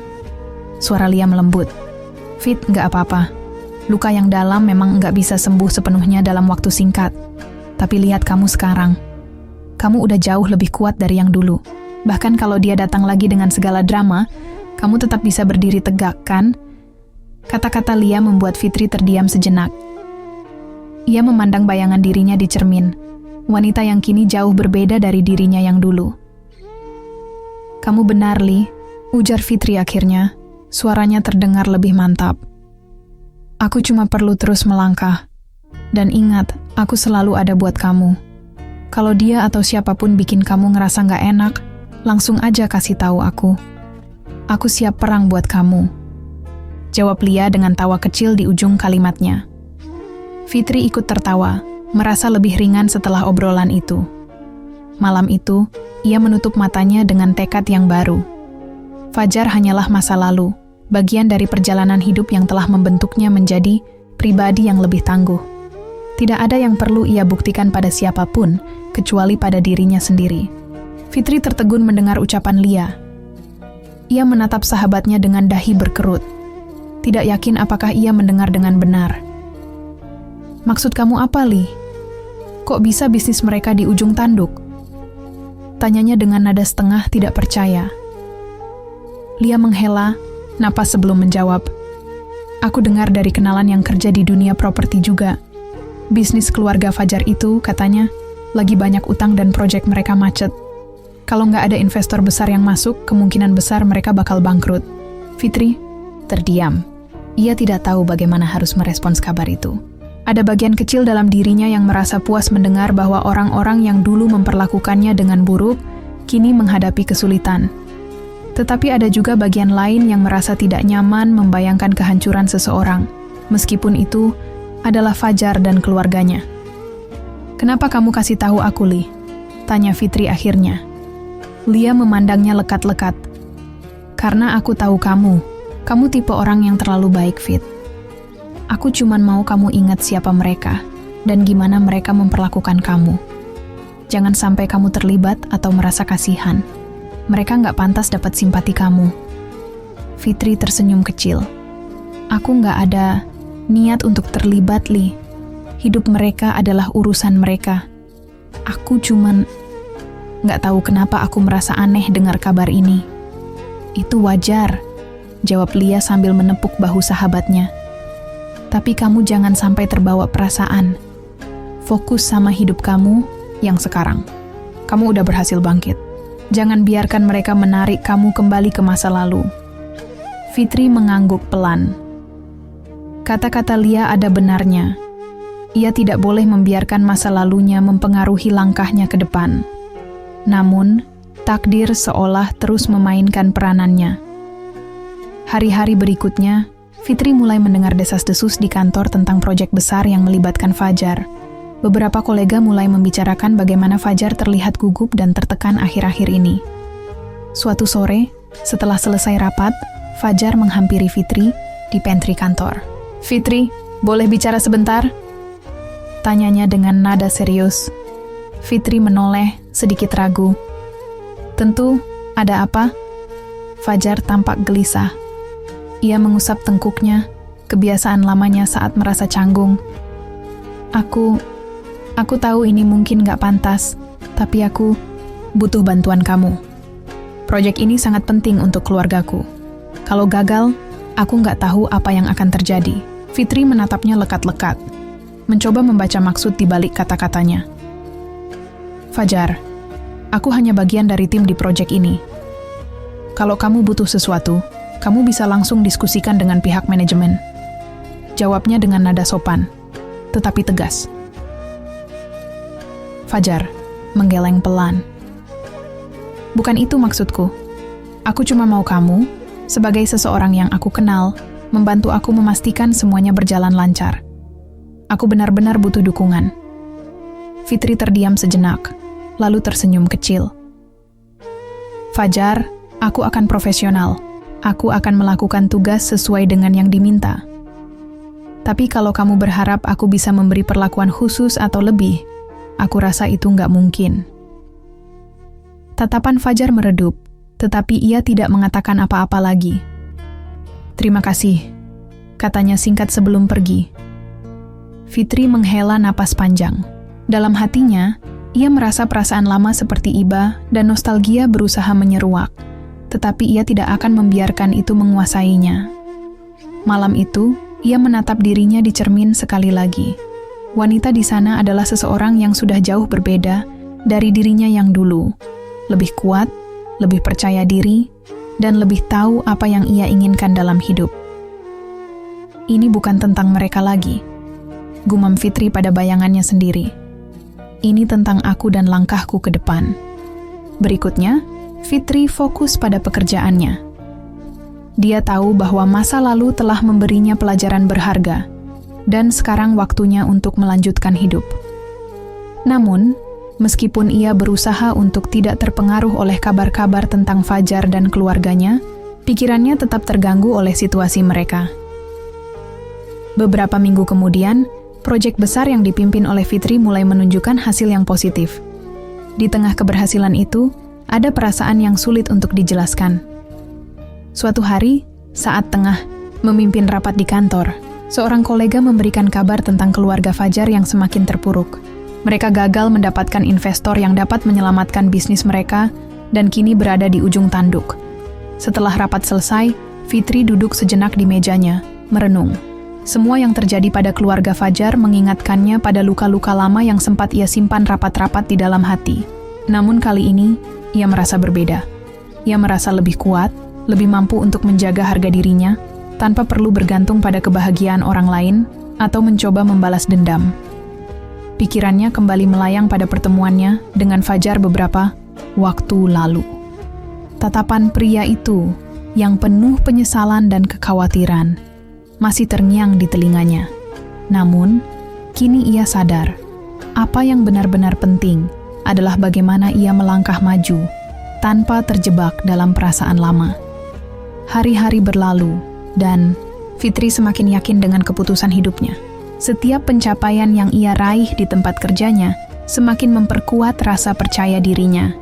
Suara Lia melembut. "Fit, nggak apa-apa. Luka yang dalam memang nggak bisa sembuh sepenuhnya dalam waktu singkat. Tapi lihat kamu sekarang. Kamu udah jauh lebih kuat dari yang dulu. Bahkan kalau dia datang lagi dengan segala drama, kamu tetap bisa berdiri tegak, kan?" Kata-kata Lia membuat Fitri terdiam sejenak. Ia memandang bayangan dirinya di cermin, wanita yang kini jauh berbeda dari dirinya yang dulu. "Kamu benar, Li," ujar Fitri akhirnya. Suaranya terdengar lebih mantap. "Aku cuma perlu terus melangkah. Dan ingat, aku selalu ada buat kamu. Kalau dia atau siapapun bikin kamu ngerasa nggak enak, langsung aja kasih tahu aku. Aku siap perang buat kamu," jawab Lia dengan tawa kecil di ujung kalimatnya. Fitri ikut tertawa, merasa lebih ringan setelah obrolan itu. Malam itu, ia menutup matanya dengan tekad yang baru. Fajar hanyalah masa lalu, bagian dari perjalanan hidup yang telah membentuknya menjadi pribadi yang lebih tangguh. Tidak ada yang perlu ia buktikan pada siapapun, kecuali pada dirinya sendiri. Fitri tertegun mendengar ucapan Lia. Ia menatap sahabatnya dengan dahi berkerut. Tidak yakin apakah ia mendengar dengan benar. "Maksud kamu apa, Li? Kok bisa bisnis mereka di ujung tanduk?" Tanyanya dengan nada setengah tidak percaya. Lia menghela napas sebelum menjawab. "Aku dengar dari kenalan yang kerja di dunia properti juga. Bisnis keluarga Fajar itu, katanya, lagi banyak utang dan proyek mereka macet. Kalau nggak ada investor besar yang masuk, kemungkinan besar mereka bakal bangkrut. Fitri terdiam. Ia tidak tahu bagaimana harus merespons kabar itu. Ada bagian kecil dalam dirinya yang merasa puas mendengar bahwa orang-orang yang dulu memperlakukannya dengan buruk, kini menghadapi kesulitan. Tetapi ada juga bagian lain yang merasa tidak nyaman membayangkan kehancuran seseorang, meskipun itu adalah Fajar dan keluarganya. "Kenapa kamu kasih tahu aku, Li?" tanya Fitri akhirnya. Lia memandangnya lekat-lekat. "Karena aku tahu kamu tipe orang yang terlalu baik, Fit. Aku cuman mau kamu ingat siapa mereka dan gimana mereka memperlakukan kamu. Jangan sampai kamu terlibat atau merasa kasihan. Mereka nggak pantas dapat simpati kamu." Fitri tersenyum kecil. "Aku nggak ada niat untuk terlibat, Li. Hidup mereka adalah urusan mereka. Aku cuman nggak tahu kenapa aku merasa aneh dengar kabar ini." "Itu wajar," jawab Lia sambil menepuk bahu sahabatnya. "Tapi kamu jangan sampai terbawa perasaan. Fokus sama hidup kamu yang sekarang. Kamu udah berhasil bangkit. Jangan biarkan mereka menarik kamu kembali ke masa lalu." Fitri mengangguk pelan. Kata-kata Lia ada benarnya. Ia tidak boleh membiarkan masa lalunya mempengaruhi langkahnya ke depan. Namun, takdir seolah terus memainkan peranannya. Hari-hari berikutnya, Fitri mulai mendengar desas-desus di kantor tentang proyek besar yang melibatkan Fajar. Beberapa kolega mulai membicarakan bagaimana Fajar terlihat gugup dan tertekan akhir-akhir ini. Suatu sore, setelah selesai rapat, Fajar menghampiri Fitri di pantry kantor. "Fitri, boleh bicara sebentar?" tanyanya dengan nada serius. Fitri menoleh, sedikit ragu. "Tentu, ada apa?" Fajar tampak gelisah. Ia mengusap tengkuknya, kebiasaan lamanya saat merasa canggung. Aku tahu ini mungkin gak pantas, tapi aku butuh bantuan kamu. Proyek ini sangat penting untuk keluargaku. Kalau gagal, aku gak tahu apa yang akan terjadi." Fitri menatapnya lekat-lekat, mencoba membaca maksud di balik kata-katanya. "Fajar, aku hanya bagian dari tim di proyek ini. Kalau kamu butuh sesuatu, kamu bisa langsung diskusikan dengan pihak manajemen." Jawabnya dengan nada sopan, tetapi tegas. Fajar menggeleng pelan. "Bukan itu maksudku. Aku cuma mau kamu, sebagai seseorang yang aku kenal, membantu aku memastikan semuanya berjalan lancar. Aku benar-benar butuh dukungan." Fitri terdiam sejenak, lalu tersenyum kecil. "Fajar, aku akan profesional. Aku akan melakukan tugas sesuai dengan yang diminta. Tapi kalau kamu berharap aku bisa memberi perlakuan khusus atau lebih, aku rasa itu nggak mungkin." Tatapan Fajar meredup, tetapi ia tidak mengatakan apa-apa lagi. "Terima kasih," katanya singkat sebelum pergi. Fitri menghela napas panjang. Dalam hatinya, ia merasa perasaan lama seperti iba dan nostalgia berusaha menyeruak, tetapi ia tidak akan membiarkan itu menguasainya. Malam itu, ia menatap dirinya di cermin sekali lagi. Wanita di sana adalah seseorang yang sudah jauh berbeda dari dirinya yang dulu. Lebih kuat, lebih percaya diri, dan lebih tahu apa yang ia inginkan dalam hidup. "Ini bukan tentang mereka lagi," gumam Fitri pada bayangannya sendiri. "Ini tentang aku dan langkahku ke depan." Berikutnya, Fitri fokus pada pekerjaannya. Dia tahu bahwa masa lalu telah memberinya pelajaran berharga, dan sekarang waktunya untuk melanjutkan hidup. Namun, meskipun ia berusaha untuk tidak terpengaruh oleh kabar-kabar tentang Fajar dan keluarganya, pikirannya tetap terganggu oleh situasi mereka. Beberapa minggu kemudian, proyek besar yang dipimpin oleh Fitri mulai menunjukkan hasil yang positif. Di tengah keberhasilan itu, ada perasaan yang sulit untuk dijelaskan. Suatu hari, saat tengah memimpin rapat di kantor, seorang kolega memberikan kabar tentang keluarga Fajar yang semakin terpuruk. Mereka gagal mendapatkan investor yang dapat menyelamatkan bisnis mereka dan kini berada di ujung tanduk. Setelah rapat selesai, Fitri duduk sejenak di mejanya, merenung. Semua yang terjadi pada keluarga Fajar mengingatkannya pada luka-luka lama yang sempat ia simpan rapat-rapat di dalam hati. Namun kali ini, ia merasa berbeda. Ia merasa lebih kuat, lebih mampu untuk menjaga harga dirinya, tanpa perlu bergantung pada kebahagiaan orang lain atau mencoba membalas dendam. Pikirannya kembali melayang pada pertemuannya dengan Fajar beberapa waktu lalu. Tatapan pria itu yang penuh penyesalan dan kekhawatiran masih terngiang di telinganya. Namun, kini ia sadar, apa yang benar-benar penting adalah bagaimana ia melangkah maju tanpa terjebak dalam perasaan lama. Hari-hari berlalu, dan Fitri semakin yakin dengan keputusan hidupnya. Setiap pencapaian yang ia raih di tempat kerjanya semakin memperkuat rasa percaya dirinya.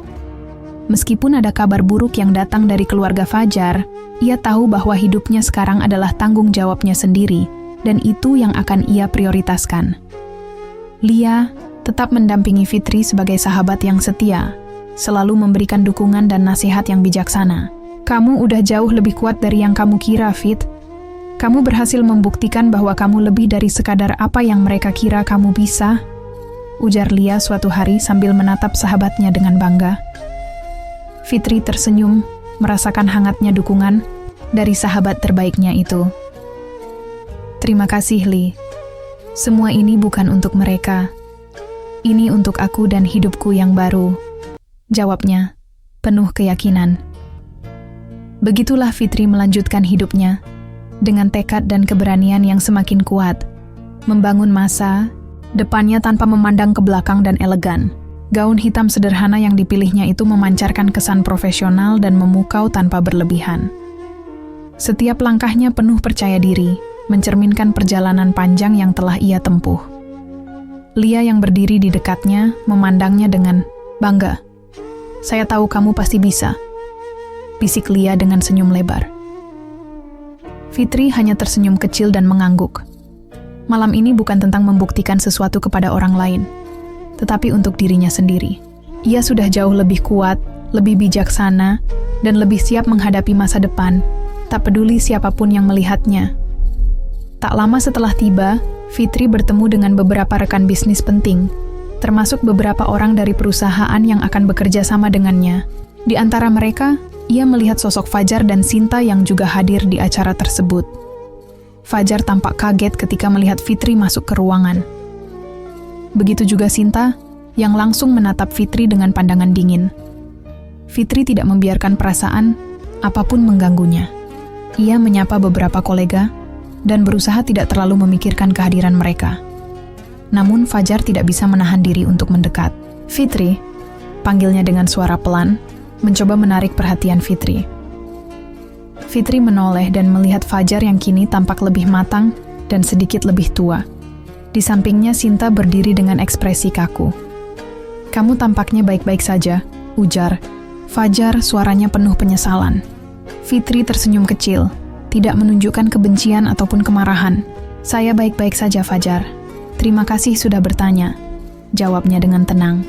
Meskipun ada kabar buruk yang datang dari keluarga Fajar, ia tahu bahwa hidupnya sekarang adalah tanggung jawabnya sendiri, dan itu yang akan ia prioritaskan. Lia tetap mendampingi Fitri sebagai sahabat yang setia, selalu memberikan dukungan dan nasihat yang bijaksana. Kamu udah jauh lebih kuat dari yang kamu kira, Fit. Kamu berhasil membuktikan bahwa kamu lebih dari sekadar apa yang mereka kira kamu bisa, ujar Lia suatu hari sambil menatap sahabatnya dengan bangga. Fitri tersenyum, merasakan hangatnya dukungan dari sahabat terbaiknya itu. Terima kasih, Li. Semua ini bukan untuk mereka. Ini untuk aku dan hidupku yang baru, jawabnya, penuh keyakinan. Begitulah Fitri melanjutkan hidupnya, dengan tekad dan keberanian yang semakin kuat, membangun masa depannya tanpa memandang ke belakang dan elegan. Gaun hitam sederhana yang dipilihnya itu memancarkan kesan profesional dan memukau tanpa berlebihan. Setiap langkahnya penuh percaya diri, mencerminkan perjalanan panjang yang telah ia tempuh. Lia yang berdiri di dekatnya memandangnya dengan bangga. "Saya tahu kamu pasti bisa," bisik Lia dengan senyum lebar. Fitri hanya tersenyum kecil dan mengangguk. Malam ini bukan tentang membuktikan sesuatu kepada orang lain, tetapi untuk dirinya sendiri. Ia sudah jauh lebih kuat, lebih bijaksana, dan lebih siap menghadapi masa depan, tak peduli siapapun yang melihatnya. Tak lama setelah tiba, Fitri bertemu dengan beberapa rekan bisnis penting, termasuk beberapa orang dari perusahaan yang akan bekerja sama dengannya. Di antara mereka, ia melihat sosok Fajar dan Sinta yang juga hadir di acara tersebut. Fajar tampak kaget ketika melihat Fitri masuk ke ruangan. Begitu juga Sinta, yang langsung menatap Fitri dengan pandangan dingin. Fitri tidak membiarkan perasaan apapun mengganggunya. Ia menyapa beberapa kolega dan berusaha tidak terlalu memikirkan kehadiran mereka. Namun Fajar tidak bisa menahan diri untuk mendekat. "Fitri," panggilnya dengan suara pelan, mencoba menarik perhatian Fitri. Fitri menoleh dan melihat Fajar yang kini tampak lebih matang dan sedikit lebih tua. Di sampingnya Sinta berdiri dengan ekspresi kaku. "Kamu tampaknya baik-baik saja," ujar Fajar, suaranya penuh penyesalan. Fitri tersenyum kecil, tidak menunjukkan kebencian ataupun kemarahan. "Saya baik-baik saja, Fajar. Terima kasih sudah bertanya," jawabnya dengan tenang.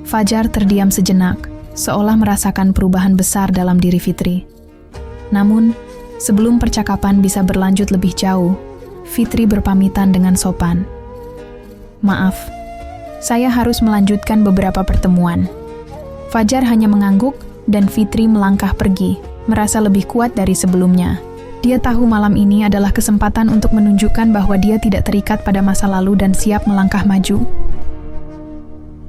Fajar terdiam sejenak, seolah merasakan perubahan besar dalam diri Fitri. Namun, sebelum percakapan bisa berlanjut lebih jauh, Fitri berpamitan dengan sopan. "Maaf, saya harus melanjutkan beberapa pertemuan." Fajar hanya mengangguk dan Fitri melangkah pergi, merasa lebih kuat dari sebelumnya. Dia tahu malam ini adalah kesempatan untuk menunjukkan bahwa dia tidak terikat pada masa lalu dan siap melangkah maju.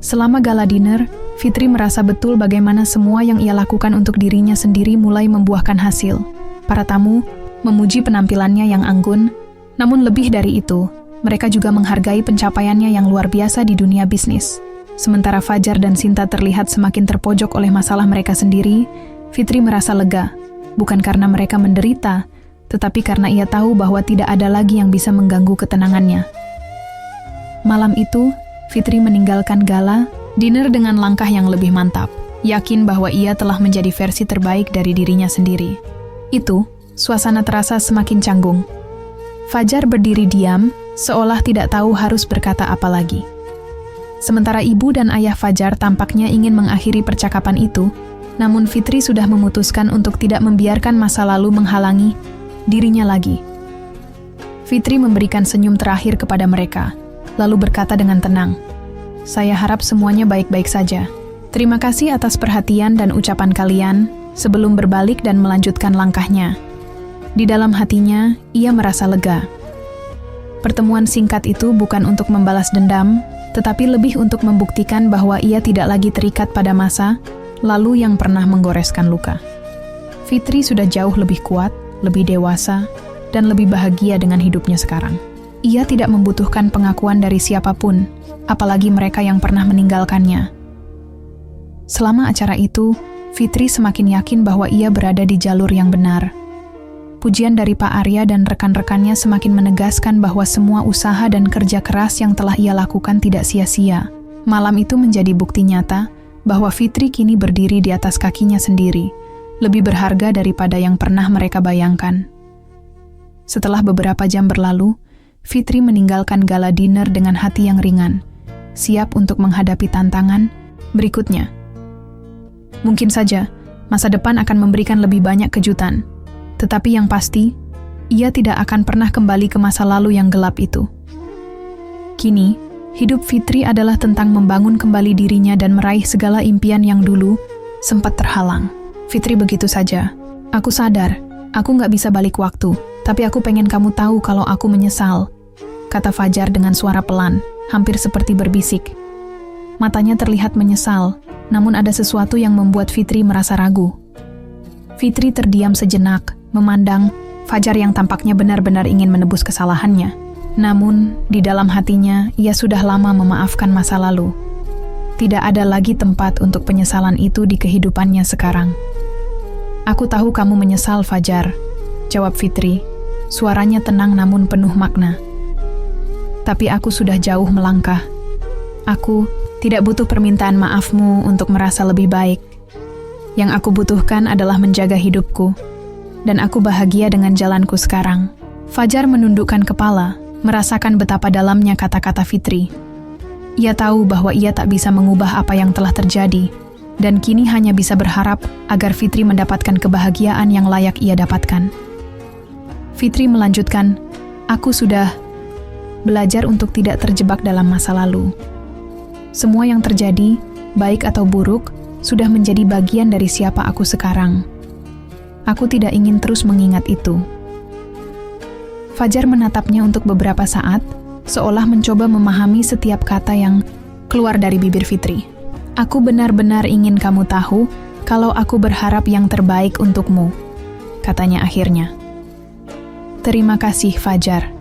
Selama gala dinner, Fitri merasa betul bagaimana semua yang ia lakukan untuk dirinya sendiri mulai membuahkan hasil. Para tamu memuji penampilannya yang anggun, namun lebih dari itu, mereka juga menghargai pencapaiannya yang luar biasa di dunia bisnis. Sementara Fajar dan Sinta terlihat semakin terpojok oleh masalah mereka sendiri, Fitri merasa lega, bukan karena mereka menderita, tetapi karena ia tahu bahwa tidak ada lagi yang bisa mengganggu ketenangannya. Malam itu, Fitri meninggalkan gala dinner dengan langkah yang lebih mantap, yakin bahwa ia telah menjadi versi terbaik dari dirinya sendiri. Itu, suasana terasa semakin canggung. Fajar berdiri diam, seolah tidak tahu harus berkata apa lagi. Sementara ibu dan ayah Fajar tampaknya ingin mengakhiri percakapan itu, namun Fitri sudah memutuskan untuk tidak membiarkan masa lalu menghalangi dirinya lagi. Fitri memberikan senyum terakhir kepada mereka, lalu berkata dengan tenang, "Saya harap semuanya baik-baik saja. Terima kasih atas perhatian dan ucapan kalian sebelum berbalik dan melanjutkan langkahnya. Di dalam hatinya, ia merasa lega. Pertemuan singkat itu bukan untuk membalas dendam, tetapi lebih untuk membuktikan bahwa ia tidak lagi terikat pada masa lalu yang pernah menggoreskan luka. Fitri sudah jauh lebih kuat, lebih dewasa, dan lebih bahagia dengan hidupnya sekarang. Ia tidak membutuhkan pengakuan dari siapapun, apalagi mereka yang pernah meninggalkannya. Selama acara itu, Fitri semakin yakin bahwa ia berada di jalur yang benar. Pujian dari Pak Arya dan rekan-rekannya semakin menegaskan bahwa semua usaha dan kerja keras yang telah ia lakukan tidak sia-sia. Malam itu menjadi bukti nyata bahwa Fitri kini berdiri di atas kakinya sendiri, lebih berharga daripada yang pernah mereka bayangkan. Setelah beberapa jam berlalu, Fitri meninggalkan gala dinner dengan hati yang ringan, siap untuk menghadapi tantangan berikutnya. Mungkin saja, masa depan akan memberikan lebih banyak kejutan. Tetapi yang pasti, ia tidak akan pernah kembali ke masa lalu yang gelap itu. Kini, hidup Fitri adalah tentang membangun kembali dirinya dan meraih segala impian yang dulu sempat terhalang. Fitri begitu saja. Aku sadar, aku nggak bisa balik waktu, tapi aku pengen kamu tahu kalau aku menyesal, kata Fajar dengan suara pelan, hampir seperti berbisik. Matanya terlihat menyesal, namun ada sesuatu yang membuat Fitri merasa ragu. Fitri terdiam sejenak, memandang Fajar yang tampaknya benar-benar ingin menebus kesalahannya. Namun, di dalam hatinya, ia sudah lama memaafkan masa lalu. Tidak ada lagi tempat untuk penyesalan itu di kehidupannya sekarang. Aku tahu kamu menyesal, Fajar, jawab Fitri. Suaranya tenang namun penuh makna. Tapi aku sudah jauh melangkah. Aku tidak butuh permintaan maafmu untuk merasa lebih baik. Yang aku butuhkan adalah menjaga hidupku, dan aku bahagia dengan jalanku sekarang. Fajar menundukkan kepala, merasakan betapa dalamnya kata-kata Fitri. Ia tahu bahwa ia tak bisa mengubah apa yang telah terjadi, dan kini hanya bisa berharap agar Fitri mendapatkan kebahagiaan yang layak ia dapatkan. Fitri melanjutkan, aku sudah belajar untuk tidak terjebak dalam masa lalu. Semua yang terjadi, baik atau buruk, sudah menjadi bagian dari siapa aku sekarang. Aku tidak ingin terus mengingat itu. Fajar menatapnya untuk beberapa saat, seolah mencoba memahami setiap kata yang keluar dari bibir Fitri. Aku benar-benar ingin kamu tahu kalau aku berharap yang terbaik untukmu, katanya akhirnya. Terima kasih, Fajar,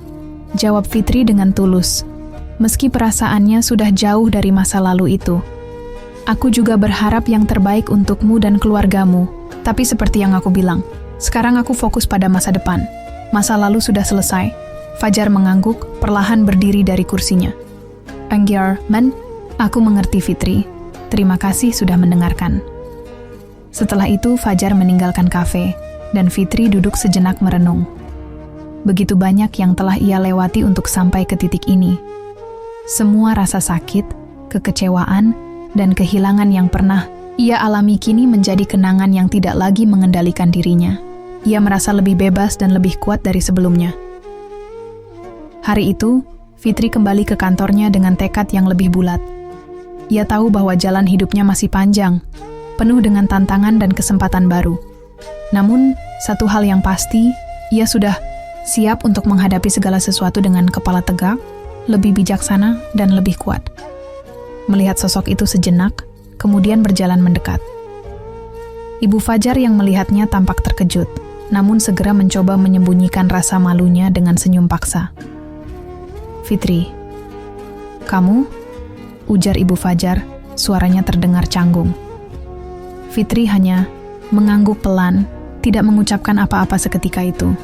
jawab Fitri dengan tulus. Meski perasaannya sudah jauh dari masa lalu itu. Aku juga berharap yang terbaik untukmu dan keluargamu. Tapi seperti yang aku bilang, sekarang aku fokus pada masa depan. Masa lalu sudah selesai. Fajar mengangguk, perlahan berdiri dari kursinya. Engagement, aku mengerti Fitri. Terima kasih sudah mendengarkan. Setelah itu Fajar meninggalkan kafe, dan Fitri duduk sejenak merenung. Begitu banyak yang telah ia lewati untuk sampai ke titik ini. Semua rasa sakit, kekecewaan, dan kehilangan yang pernah ia alami kini menjadi kenangan yang tidak lagi mengendalikan dirinya. Ia merasa lebih bebas dan lebih kuat dari sebelumnya. Hari itu, Fitri kembali ke kantornya dengan tekad yang lebih bulat. Ia tahu bahwa jalan hidupnya masih panjang, penuh dengan tantangan dan kesempatan baru. Namun, satu hal yang pasti, ia sudah siap untuk menghadapi segala sesuatu dengan kepala tegak, lebih bijaksana, dan lebih kuat. Melihat sosok itu sejenak, kemudian berjalan mendekat. Ibu Fajar yang melihatnya tampak terkejut, namun segera mencoba menyembunyikan rasa malunya dengan senyum paksa. Fitri, kamu? Ujar Ibu Fajar, suaranya terdengar canggung. Fitri hanya mengangguk pelan, tidak mengucapkan apa-apa seketika itu.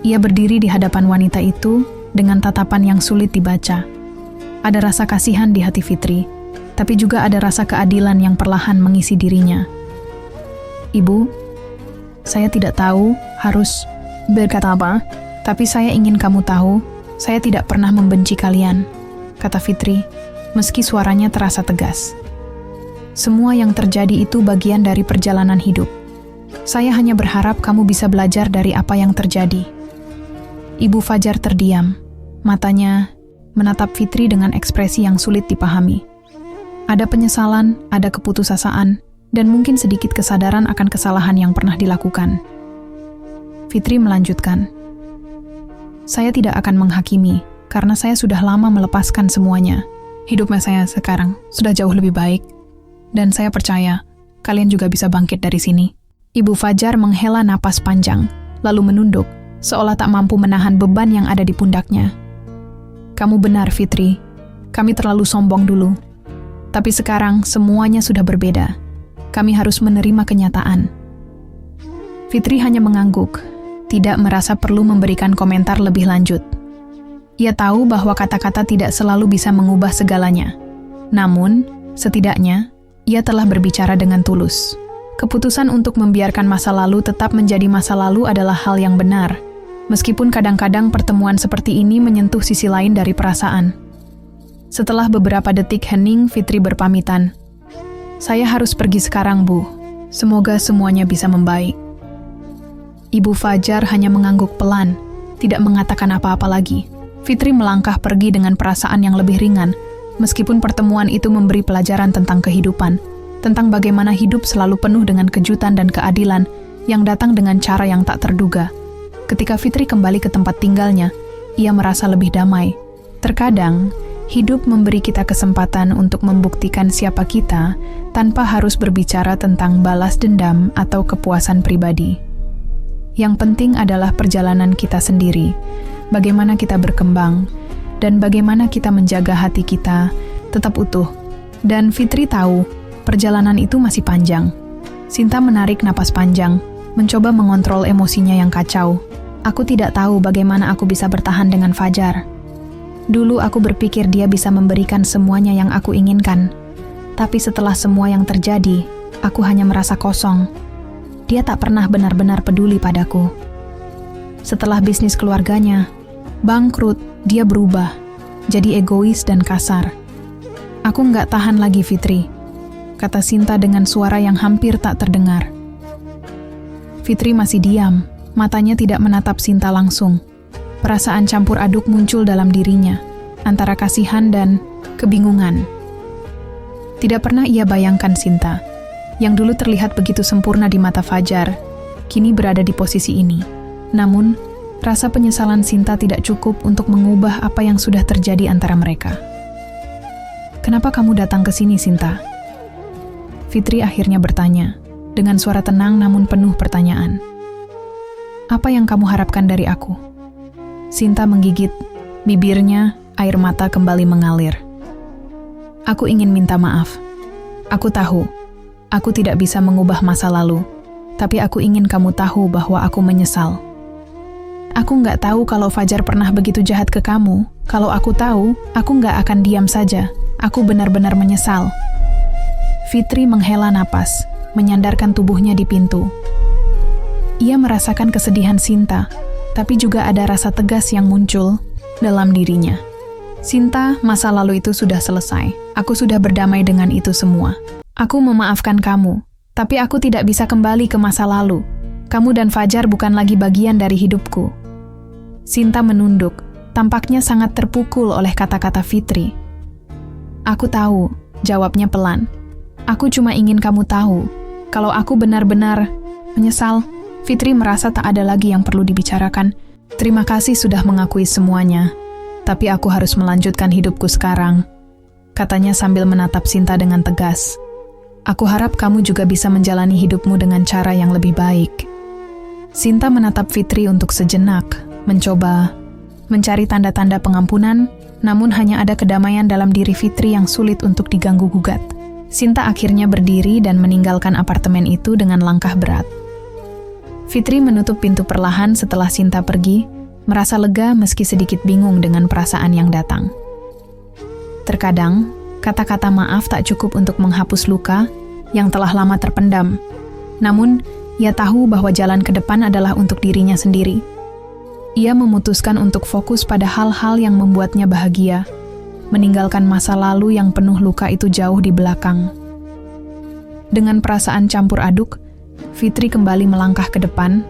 Ia berdiri di hadapan wanita itu dengan tatapan yang sulit dibaca. Ada rasa kasihan di hati Fitri, tapi juga ada rasa keadilan yang perlahan mengisi dirinya. Ibu, saya tidak tahu harus berkata apa, tapi saya ingin kamu tahu, saya tidak pernah membenci kalian, kata Fitri, meski suaranya terasa tegas. Semua yang terjadi itu bagian dari perjalanan hidup. Saya hanya berharap kamu bisa belajar dari apa yang terjadi. Ibu Fajar terdiam, matanya menatap Fitri dengan ekspresi yang sulit dipahami. Ada penyesalan, ada keputusasaan, dan mungkin sedikit kesadaran akan kesalahan yang pernah dilakukan. Fitri melanjutkan, "Saya tidak akan menghakimi, karena saya sudah lama melepaskan semuanya. Hidupnya saya sekarang sudah jauh lebih baik, dan saya percaya kalian juga bisa bangkit dari sini." Ibu Fajar menghela napas panjang, lalu menunduk, seolah tak mampu menahan beban yang ada di pundaknya. "Kamu benar, Fitri. Kami terlalu sombong dulu. Tapi sekarang semuanya sudah berbeda. Kami harus menerima kenyataan." Fitri hanya mengangguk, tidak merasa perlu memberikan komentar lebih lanjut. Ia tahu bahwa kata-kata tidak selalu bisa mengubah segalanya. Namun, setidaknya, ia telah berbicara dengan tulus. Keputusan untuk membiarkan masa lalu tetap menjadi masa lalu adalah hal yang benar, meskipun kadang-kadang pertemuan seperti ini menyentuh sisi lain dari perasaan. Setelah beberapa detik hening, Fitri berpamitan. "Saya harus pergi sekarang, Bu. Semoga semuanya bisa membaik." Ibu Fajar hanya mengangguk pelan, tidak mengatakan apa-apa lagi. Fitri melangkah pergi dengan perasaan yang lebih ringan, meskipun pertemuan itu memberi pelajaran tentang kehidupan, tentang bagaimana hidup selalu penuh dengan kejutan dan keadilan yang datang dengan cara yang tak terduga. Ketika Fitri kembali ke tempat tinggalnya, ia merasa lebih damai. Terkadang, hidup memberi kita kesempatan untuk membuktikan siapa kita tanpa harus berbicara tentang balas dendam atau kepuasan pribadi. Yang penting adalah perjalanan kita sendiri, bagaimana kita berkembang, dan bagaimana kita menjaga hati kita tetap utuh. Dan Fitri tahu, perjalanan itu masih panjang. Sinta menarik napas panjang, mencoba mengontrol emosinya yang kacau. "Aku tidak tahu bagaimana aku bisa bertahan dengan Fajar. Dulu aku berpikir dia bisa memberikan semuanya yang aku inginkan. Tapi setelah semua yang terjadi, aku hanya merasa kosong. Dia tak pernah benar-benar peduli padaku. Setelah bisnis keluarganya bangkrut, dia berubah, jadi egois dan kasar. Aku nggak tahan lagi, Fitri," kata Sinta dengan suara yang hampir tak terdengar. Fitri masih diam, matanya tidak menatap Sinta langsung. Perasaan campur aduk muncul dalam dirinya, antara kasihan dan kebingungan. Tidak pernah ia bayangkan Sinta, yang dulu terlihat begitu sempurna di mata Fajar, kini berada di posisi ini. Namun, rasa penyesalan Sinta tidak cukup untuk mengubah apa yang sudah terjadi antara mereka. "Kenapa kamu datang ke sini, Sinta?" Fitri akhirnya bertanya, dengan suara tenang namun penuh pertanyaan. "Apa yang kamu harapkan dari aku?" Sinta menggigit, bibirnya, air mata kembali mengalir. "Aku ingin minta maaf. Aku tahu, aku tidak bisa mengubah masa lalu, tapi aku ingin kamu tahu bahwa aku menyesal. Aku nggak tahu kalau Fajar pernah begitu jahat ke kamu. Kalau aku tahu, aku nggak akan diam saja. Aku benar-benar menyesal." Fitri menghela napas, menyandarkan tubuhnya di pintu. Ia merasakan kesedihan Sinta, tapi juga ada rasa tegas yang muncul dalam dirinya. "Sinta, masa lalu itu sudah selesai. Aku sudah berdamai dengan itu semua. Aku memaafkan kamu, tapi aku tidak bisa kembali ke masa lalu. Kamu dan Fajar bukan lagi bagian dari hidupku." Sinta menunduk, tampaknya sangat terpukul oleh kata-kata Fitri. "Aku tahu," jawabnya pelan. "Aku cuma ingin kamu tahu, kalau aku benar-benar menyesal." Fitri merasa tak ada lagi yang perlu dibicarakan. "Terima kasih sudah mengakui semuanya, tapi aku harus melanjutkan hidupku sekarang," katanya sambil menatap Sinta dengan tegas. "Aku harap kamu juga bisa menjalani hidupmu dengan cara yang lebih baik." Sinta menatap Fitri untuk sejenak, mencoba mencari tanda-tanda pengampunan, namun hanya ada kedamaian dalam diri Fitri yang sulit untuk diganggu-gugat. Sinta akhirnya berdiri dan meninggalkan apartemen itu dengan langkah berat. Fitri menutup pintu perlahan setelah Sinta pergi, merasa lega meski sedikit bingung dengan perasaan yang datang. Terkadang, kata-kata maaf tak cukup untuk menghapus luka yang telah lama terpendam. Namun, ia tahu bahwa jalan ke depan adalah untuk dirinya sendiri. Ia memutuskan untuk fokus pada hal-hal yang membuatnya bahagia, meninggalkan masa lalu yang penuh luka itu jauh di belakang. Dengan perasaan campur aduk, Fitri kembali melangkah ke depan,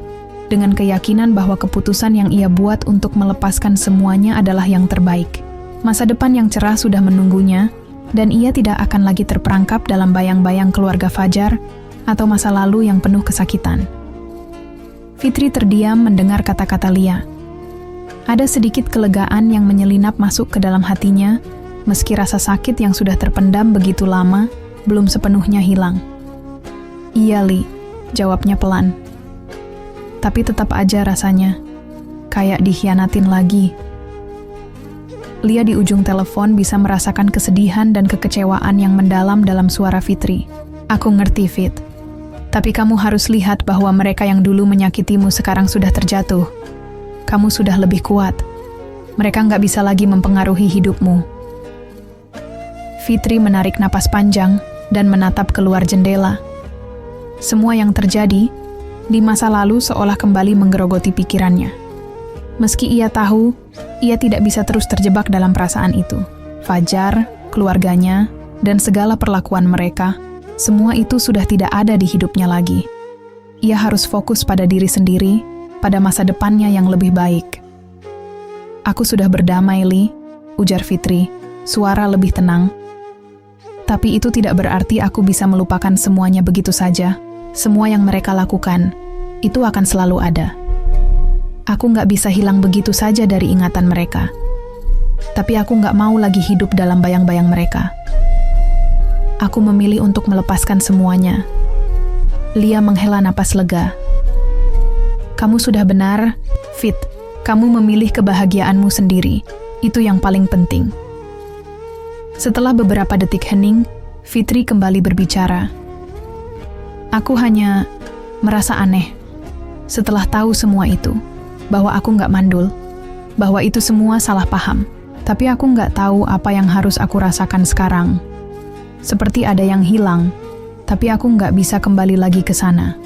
dengan keyakinan bahwa keputusan yang ia buat untuk melepaskan semuanya adalah yang terbaik. Masa depan yang cerah sudah menunggunya, dan ia tidak akan lagi terperangkap dalam bayang-bayang keluarga Fajar atau masa lalu yang penuh kesakitan. Fitri terdiam mendengar kata-kata Lia. Ada sedikit kelegaan yang menyelinap masuk ke dalam hatinya, meski rasa sakit yang sudah terpendam begitu lama belum sepenuhnya hilang. "Iya, Li," jawabnya pelan. Tapi tetap aja rasanya kayak dikhianatin lagi. Lia di ujung telepon bisa merasakan kesedihan dan kekecewaan yang mendalam dalam suara Fitri. "Aku ngerti, Fit. Tapi kamu harus lihat bahwa mereka yang dulu menyakitimu sekarang sudah terjatuh. Kamu sudah lebih kuat. Mereka nggak bisa lagi mempengaruhi hidupmu." Fitri menarik napas panjang dan menatap keluar jendela. Semua yang terjadi di masa lalu seolah kembali menggerogoti pikirannya. Meski ia tahu, ia tidak bisa terus terjebak dalam perasaan itu. Fajar, keluarganya, dan segala perlakuan mereka, semua itu sudah tidak ada di hidupnya lagi. Ia harus fokus pada diri sendiri, pada masa depannya yang lebih baik. "Aku sudah berdamai, Li," ujar Fitri, suara lebih tenang. "Tapi itu tidak berarti aku bisa melupakan semuanya begitu saja. Semua yang mereka lakukan, itu akan selalu ada. Aku nggak bisa hilang begitu saja dari ingatan mereka. Tapi aku nggak mau lagi hidup dalam bayang-bayang mereka. Aku memilih untuk melepaskan semuanya." Lia menghela napas lega. "Kamu sudah benar, Fit. Kamu memilih kebahagiaanmu sendiri. Itu yang paling penting." Setelah beberapa detik hening, Fitri kembali berbicara. "Aku hanya merasa aneh setelah tahu semua itu, bahwa aku nggak mandul, bahwa itu semua salah paham. Tapi aku nggak tahu apa yang harus aku rasakan sekarang. Seperti ada yang hilang, tapi aku nggak bisa kembali lagi ke sana."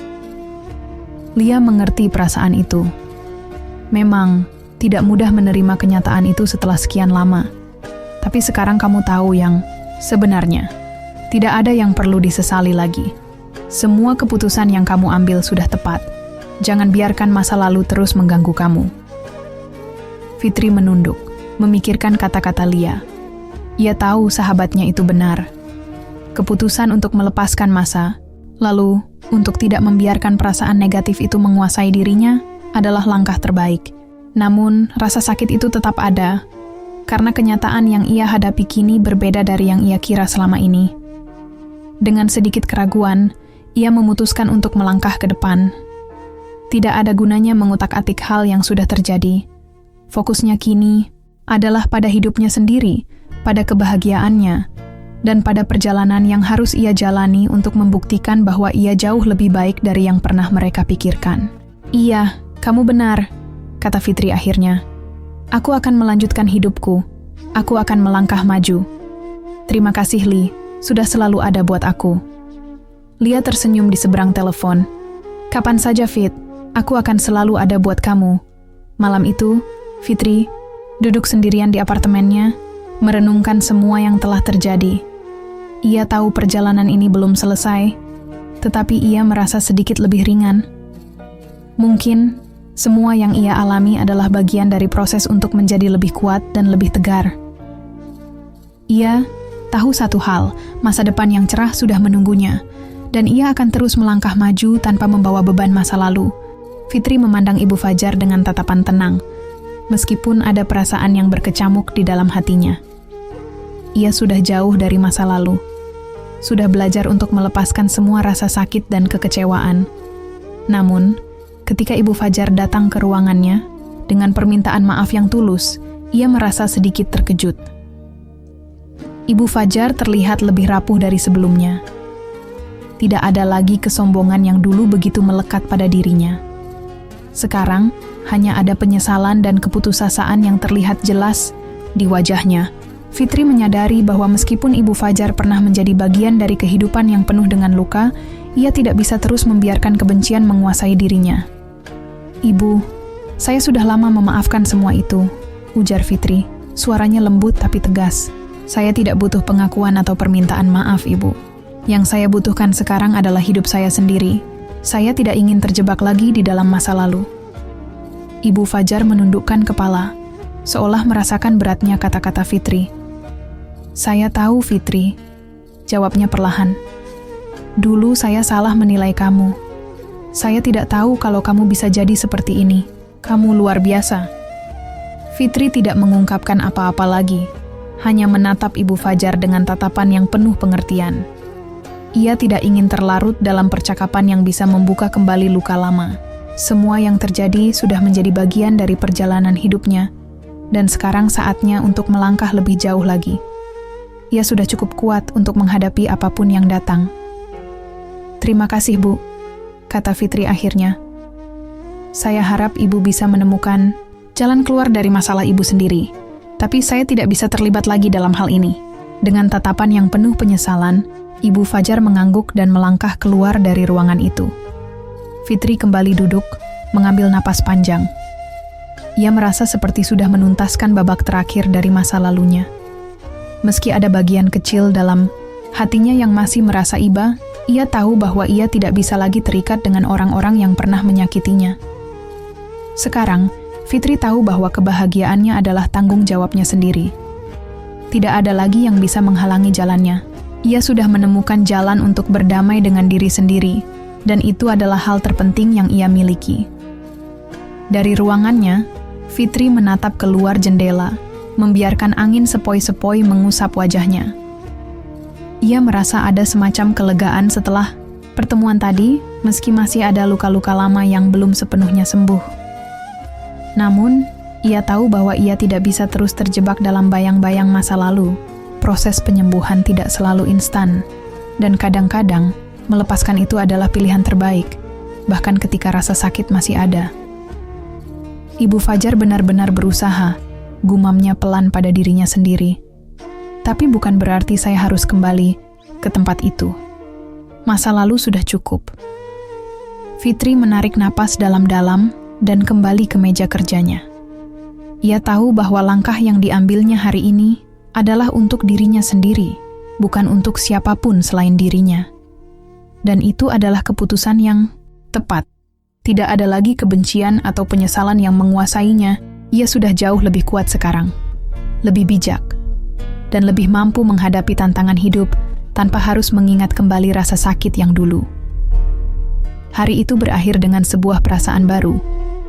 Lia mengerti perasaan itu. Memang tidak mudah menerima kenyataan itu setelah sekian lama. Tapi sekarang kamu tahu yang sebenarnya. Tidak ada yang perlu disesali lagi. Semua keputusan yang kamu ambil sudah tepat. Jangan biarkan masa lalu terus mengganggu kamu. Fitri menunduk, memikirkan kata-kata Lia. Ia tahu sahabatnya itu benar. Keputusan untuk melepaskan masa, lalu untuk tidak membiarkan perasaan negatif itu menguasai dirinya, adalah langkah terbaik. Namun, rasa sakit itu tetap ada, karena kenyataan yang ia hadapi kini berbeda dari yang ia kira selama ini. Dengan sedikit keraguan, ia memutuskan untuk melangkah ke depan. Tidak ada gunanya mengutak-atik hal yang sudah terjadi. Fokusnya kini adalah pada hidupnya sendiri, pada kebahagiaannya, dan pada perjalanan yang harus ia jalani untuk membuktikan bahwa ia jauh lebih baik dari yang pernah mereka pikirkan. "Iya, kamu benar," kata Fitri akhirnya. "Aku akan melanjutkan hidupku. Aku akan melangkah maju. Terima kasih, Li, sudah selalu ada buat aku." Lia tersenyum di seberang telepon. "Kapan saja, Fit, aku akan selalu ada buat kamu." Malam itu, Fitri duduk sendirian di apartemennya, merenungkan semua yang telah terjadi. Ia tahu perjalanan ini belum selesai, tetapi ia merasa sedikit lebih ringan. Mungkin semua yang ia alami adalah bagian dari proses untuk menjadi lebih kuat dan lebih tegar. Ia tahu satu hal, masa depan yang cerah sudah menunggunya, dan ia akan terus melangkah maju tanpa membawa beban masa lalu. Fitri memandang Ibu Fajar dengan tatapan tenang, meskipun ada perasaan yang berkecamuk di dalam hatinya. Ia sudah jauh dari masa lalu, sudah belajar untuk melepaskan semua rasa sakit dan kekecewaan. Namun, ketika Ibu Fajar datang ke ruangannya, dengan permintaan maaf yang tulus, ia merasa sedikit terkejut. Ibu Fajar terlihat lebih rapuh dari sebelumnya. Tidak ada lagi kesombongan yang dulu begitu melekat pada dirinya. Sekarang, hanya ada penyesalan dan keputusasaan yang terlihat jelas di wajahnya. Fitri menyadari bahwa meskipun Ibu Fajar pernah menjadi bagian dari kehidupan yang penuh dengan luka, ia tidak bisa terus membiarkan kebencian menguasai dirinya. "Ibu, saya sudah lama memaafkan semua itu," ujar Fitri, suaranya lembut tapi tegas. "Saya tidak butuh pengakuan atau permintaan maaf, Ibu. Yang saya butuhkan sekarang adalah hidup saya sendiri. Saya tidak ingin terjebak lagi di dalam masa lalu." Ibu Fajar menundukkan kepala, seolah merasakan beratnya kata-kata Fitri. Saya tahu, Fitri, jawabnya perlahan. Dulu saya salah menilai kamu. Saya tidak tahu kalau kamu bisa jadi seperti ini. Kamu luar biasa. Fitri tidak mengungkapkan apa-apa lagi, hanya menatap Ibu Fajar dengan tatapan yang penuh pengertian. Ia tidak ingin terlarut dalam percakapan yang bisa membuka kembali luka lama. Semua yang terjadi sudah menjadi bagian dari perjalanan hidupnya, dan sekarang saatnya untuk melangkah lebih jauh lagi. Ia sudah cukup kuat untuk menghadapi apapun yang datang. Terima kasih, Bu, kata Fitri akhirnya. Saya harap Ibu bisa menemukan jalan keluar dari masalah Ibu sendiri, tapi saya tidak bisa terlibat lagi dalam hal ini. Dengan tatapan yang penuh penyesalan, Ibu Fajar mengangguk dan melangkah keluar dari ruangan itu. Fitri kembali duduk, mengambil napas panjang. Ia merasa seperti sudah menuntaskan babak terakhir dari masa lalunya. Meski ada bagian kecil dalam hatinya yang masih merasa iba, ia tahu bahwa ia tidak bisa lagi terikat dengan orang-orang yang pernah menyakitinya. Sekarang, Fitri tahu bahwa kebahagiaannya adalah tanggung jawabnya sendiri. Tidak ada lagi yang bisa menghalangi jalannya. Ia sudah menemukan jalan untuk berdamai dengan diri sendiri, dan itu adalah hal terpenting yang ia miliki. Dari ruangannya, Fitri menatap keluar jendela, membiarkan angin sepoi-sepoi mengusap wajahnya. Ia merasa ada semacam kelegaan setelah pertemuan tadi, meski masih ada luka-luka lama yang belum sepenuhnya sembuh. Namun, ia tahu bahwa ia tidak bisa terus terjebak dalam bayang-bayang masa lalu. Proses penyembuhan tidak selalu instan, dan kadang-kadang melepaskan itu adalah pilihan terbaik, bahkan ketika rasa sakit masih ada. Ibu Fajar benar-benar berusaha, gumamnya pelan pada dirinya sendiri. Tapi bukan berarti saya harus kembali ke tempat itu. Masa lalu sudah cukup. Fitri menarik napas dalam-dalam dan kembali ke meja kerjanya. Ia tahu bahwa langkah yang diambilnya hari ini adalah untuk dirinya sendiri, bukan untuk siapapun selain dirinya. Dan itu adalah keputusan yang tepat. Tidak ada lagi kebencian atau penyesalan yang menguasainya. Ia sudah jauh lebih kuat sekarang, lebih bijak, dan lebih mampu menghadapi tantangan hidup tanpa harus mengingat kembali rasa sakit yang dulu. Hari itu berakhir dengan sebuah perasaan baru,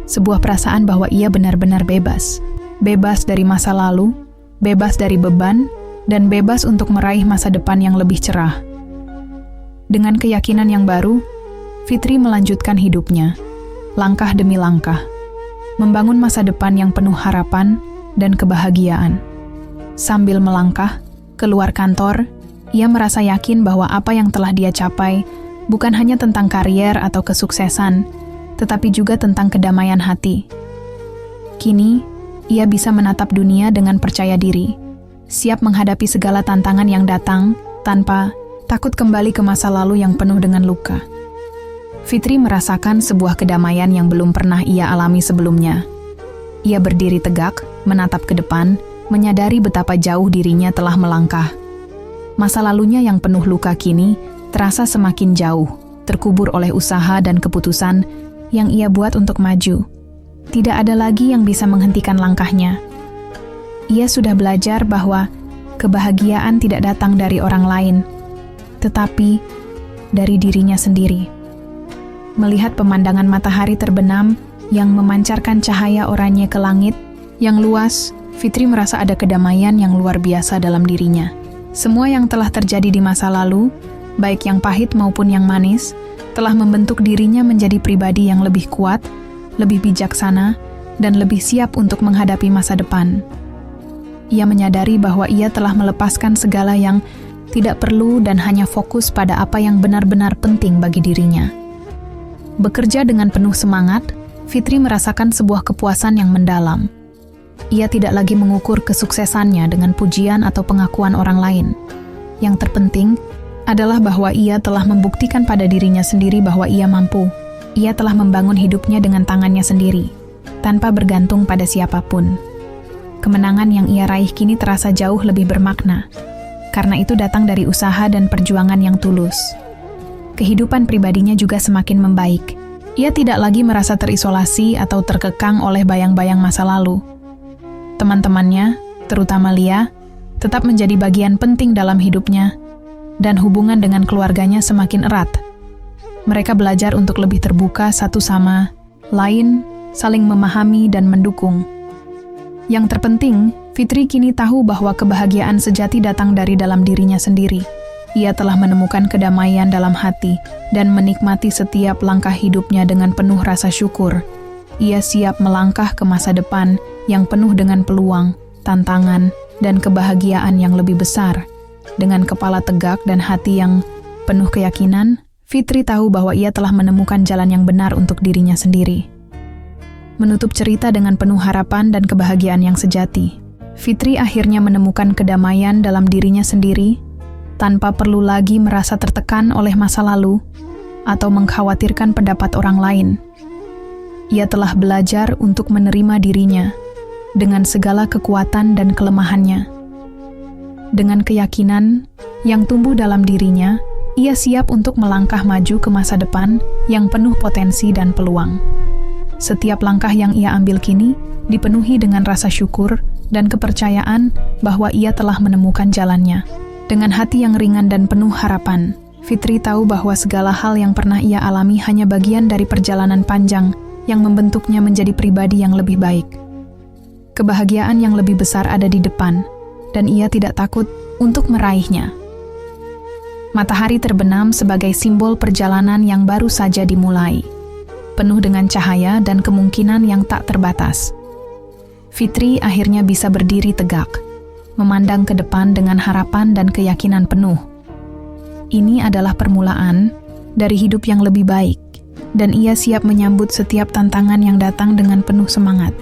sebuah perasaan bahwa ia benar-benar bebas. Bebas dari masa lalu, bebas dari beban, dan bebas untuk meraih masa depan yang lebih cerah. Dengan keyakinan yang baru, Fitri melanjutkan hidupnya, langkah demi langkah, membangun masa depan yang penuh harapan dan kebahagiaan. Sambil melangkah keluar kantor, ia merasa yakin bahwa apa yang telah dia capai bukan hanya tentang karier atau kesuksesan, tetapi juga tentang kedamaian hati. Kini, ia bisa menatap dunia dengan percaya diri, siap menghadapi segala tantangan yang datang tanpa takut kembali ke masa lalu yang penuh dengan luka. Fitri merasakan sebuah kedamaian yang belum pernah ia alami sebelumnya. Ia berdiri tegak, menatap ke depan, menyadari betapa jauh dirinya telah melangkah. Masa lalunya yang penuh luka kini terasa semakin jauh, terkubur oleh usaha dan keputusan yang ia buat untuk maju. Tidak ada lagi yang bisa menghentikan langkahnya. Ia sudah belajar bahwa kebahagiaan tidak datang dari orang lain, tetapi dari dirinya sendiri. Melihat pemandangan matahari terbenam yang memancarkan cahaya oranye ke langit yang luas, Fitri merasa ada kedamaian yang luar biasa dalam dirinya. Semua yang telah terjadi di masa lalu, baik yang pahit maupun yang manis, telah membentuk dirinya menjadi pribadi yang lebih kuat, lebih bijaksana, dan lebih siap untuk menghadapi masa depan. Ia menyadari bahwa ia telah melepaskan segala yang tidak perlu dan hanya fokus pada apa yang benar-benar penting bagi dirinya. Bekerja dengan penuh semangat, Fitri merasakan sebuah kepuasan yang mendalam. Ia tidak lagi mengukur kesuksesannya dengan pujian atau pengakuan orang lain. Yang terpenting adalah bahwa ia telah membuktikan pada dirinya sendiri bahwa ia mampu. Ia telah membangun hidupnya dengan tangannya sendiri, tanpa bergantung pada siapapun. Kemenangan yang ia raih kini terasa jauh lebih bermakna, karena itu datang dari usaha dan perjuangan yang tulus. Kehidupan pribadinya juga semakin membaik. Ia tidak lagi merasa terisolasi atau terkekang oleh bayang-bayang masa lalu. Teman-temannya, terutama Lia, tetap menjadi bagian penting dalam hidupnya, dan hubungan dengan keluarganya semakin erat. Mereka belajar untuk lebih terbuka satu sama lain, saling memahami dan mendukung. Yang terpenting, Fitri kini tahu bahwa kebahagiaan sejati datang dari dalam dirinya sendiri. Ia telah menemukan kedamaian dalam hati dan menikmati setiap langkah hidupnya dengan penuh rasa syukur. Ia siap melangkah ke masa depan yang penuh dengan peluang, tantangan, dan kebahagiaan yang lebih besar. Dengan kepala tegak dan hati yang penuh keyakinan, Fitri tahu bahwa ia telah menemukan jalan yang benar untuk dirinya sendiri. Menutup cerita dengan penuh harapan dan kebahagiaan yang sejati, Fitri akhirnya menemukan kedamaian dalam dirinya sendiri, tanpa perlu lagi merasa tertekan oleh masa lalu atau mengkhawatirkan pendapat orang lain. Ia telah belajar untuk menerima dirinya dengan segala kekuatan dan kelemahannya. Dengan keyakinan yang tumbuh dalam dirinya, ia siap untuk melangkah maju ke masa depan yang penuh potensi dan peluang. Setiap langkah yang ia ambil kini dipenuhi dengan rasa syukur dan kepercayaan bahwa ia telah menemukan jalannya. Dengan hati yang ringan dan penuh harapan, Fitri tahu bahwa segala hal yang pernah ia alami hanya bagian dari perjalanan panjang yang membentuknya menjadi pribadi yang lebih baik. Kebahagiaan yang lebih besar ada di depan, dan ia tidak takut untuk meraihnya. Matahari terbenam sebagai simbol perjalanan yang baru saja dimulai, penuh dengan cahaya dan kemungkinan yang tak terbatas. Fitri akhirnya bisa berdiri tegak, memandang ke depan dengan harapan dan keyakinan penuh. Ini adalah permulaan dari hidup yang lebih baik, dan ia siap menyambut setiap tantangan yang datang dengan penuh semangat.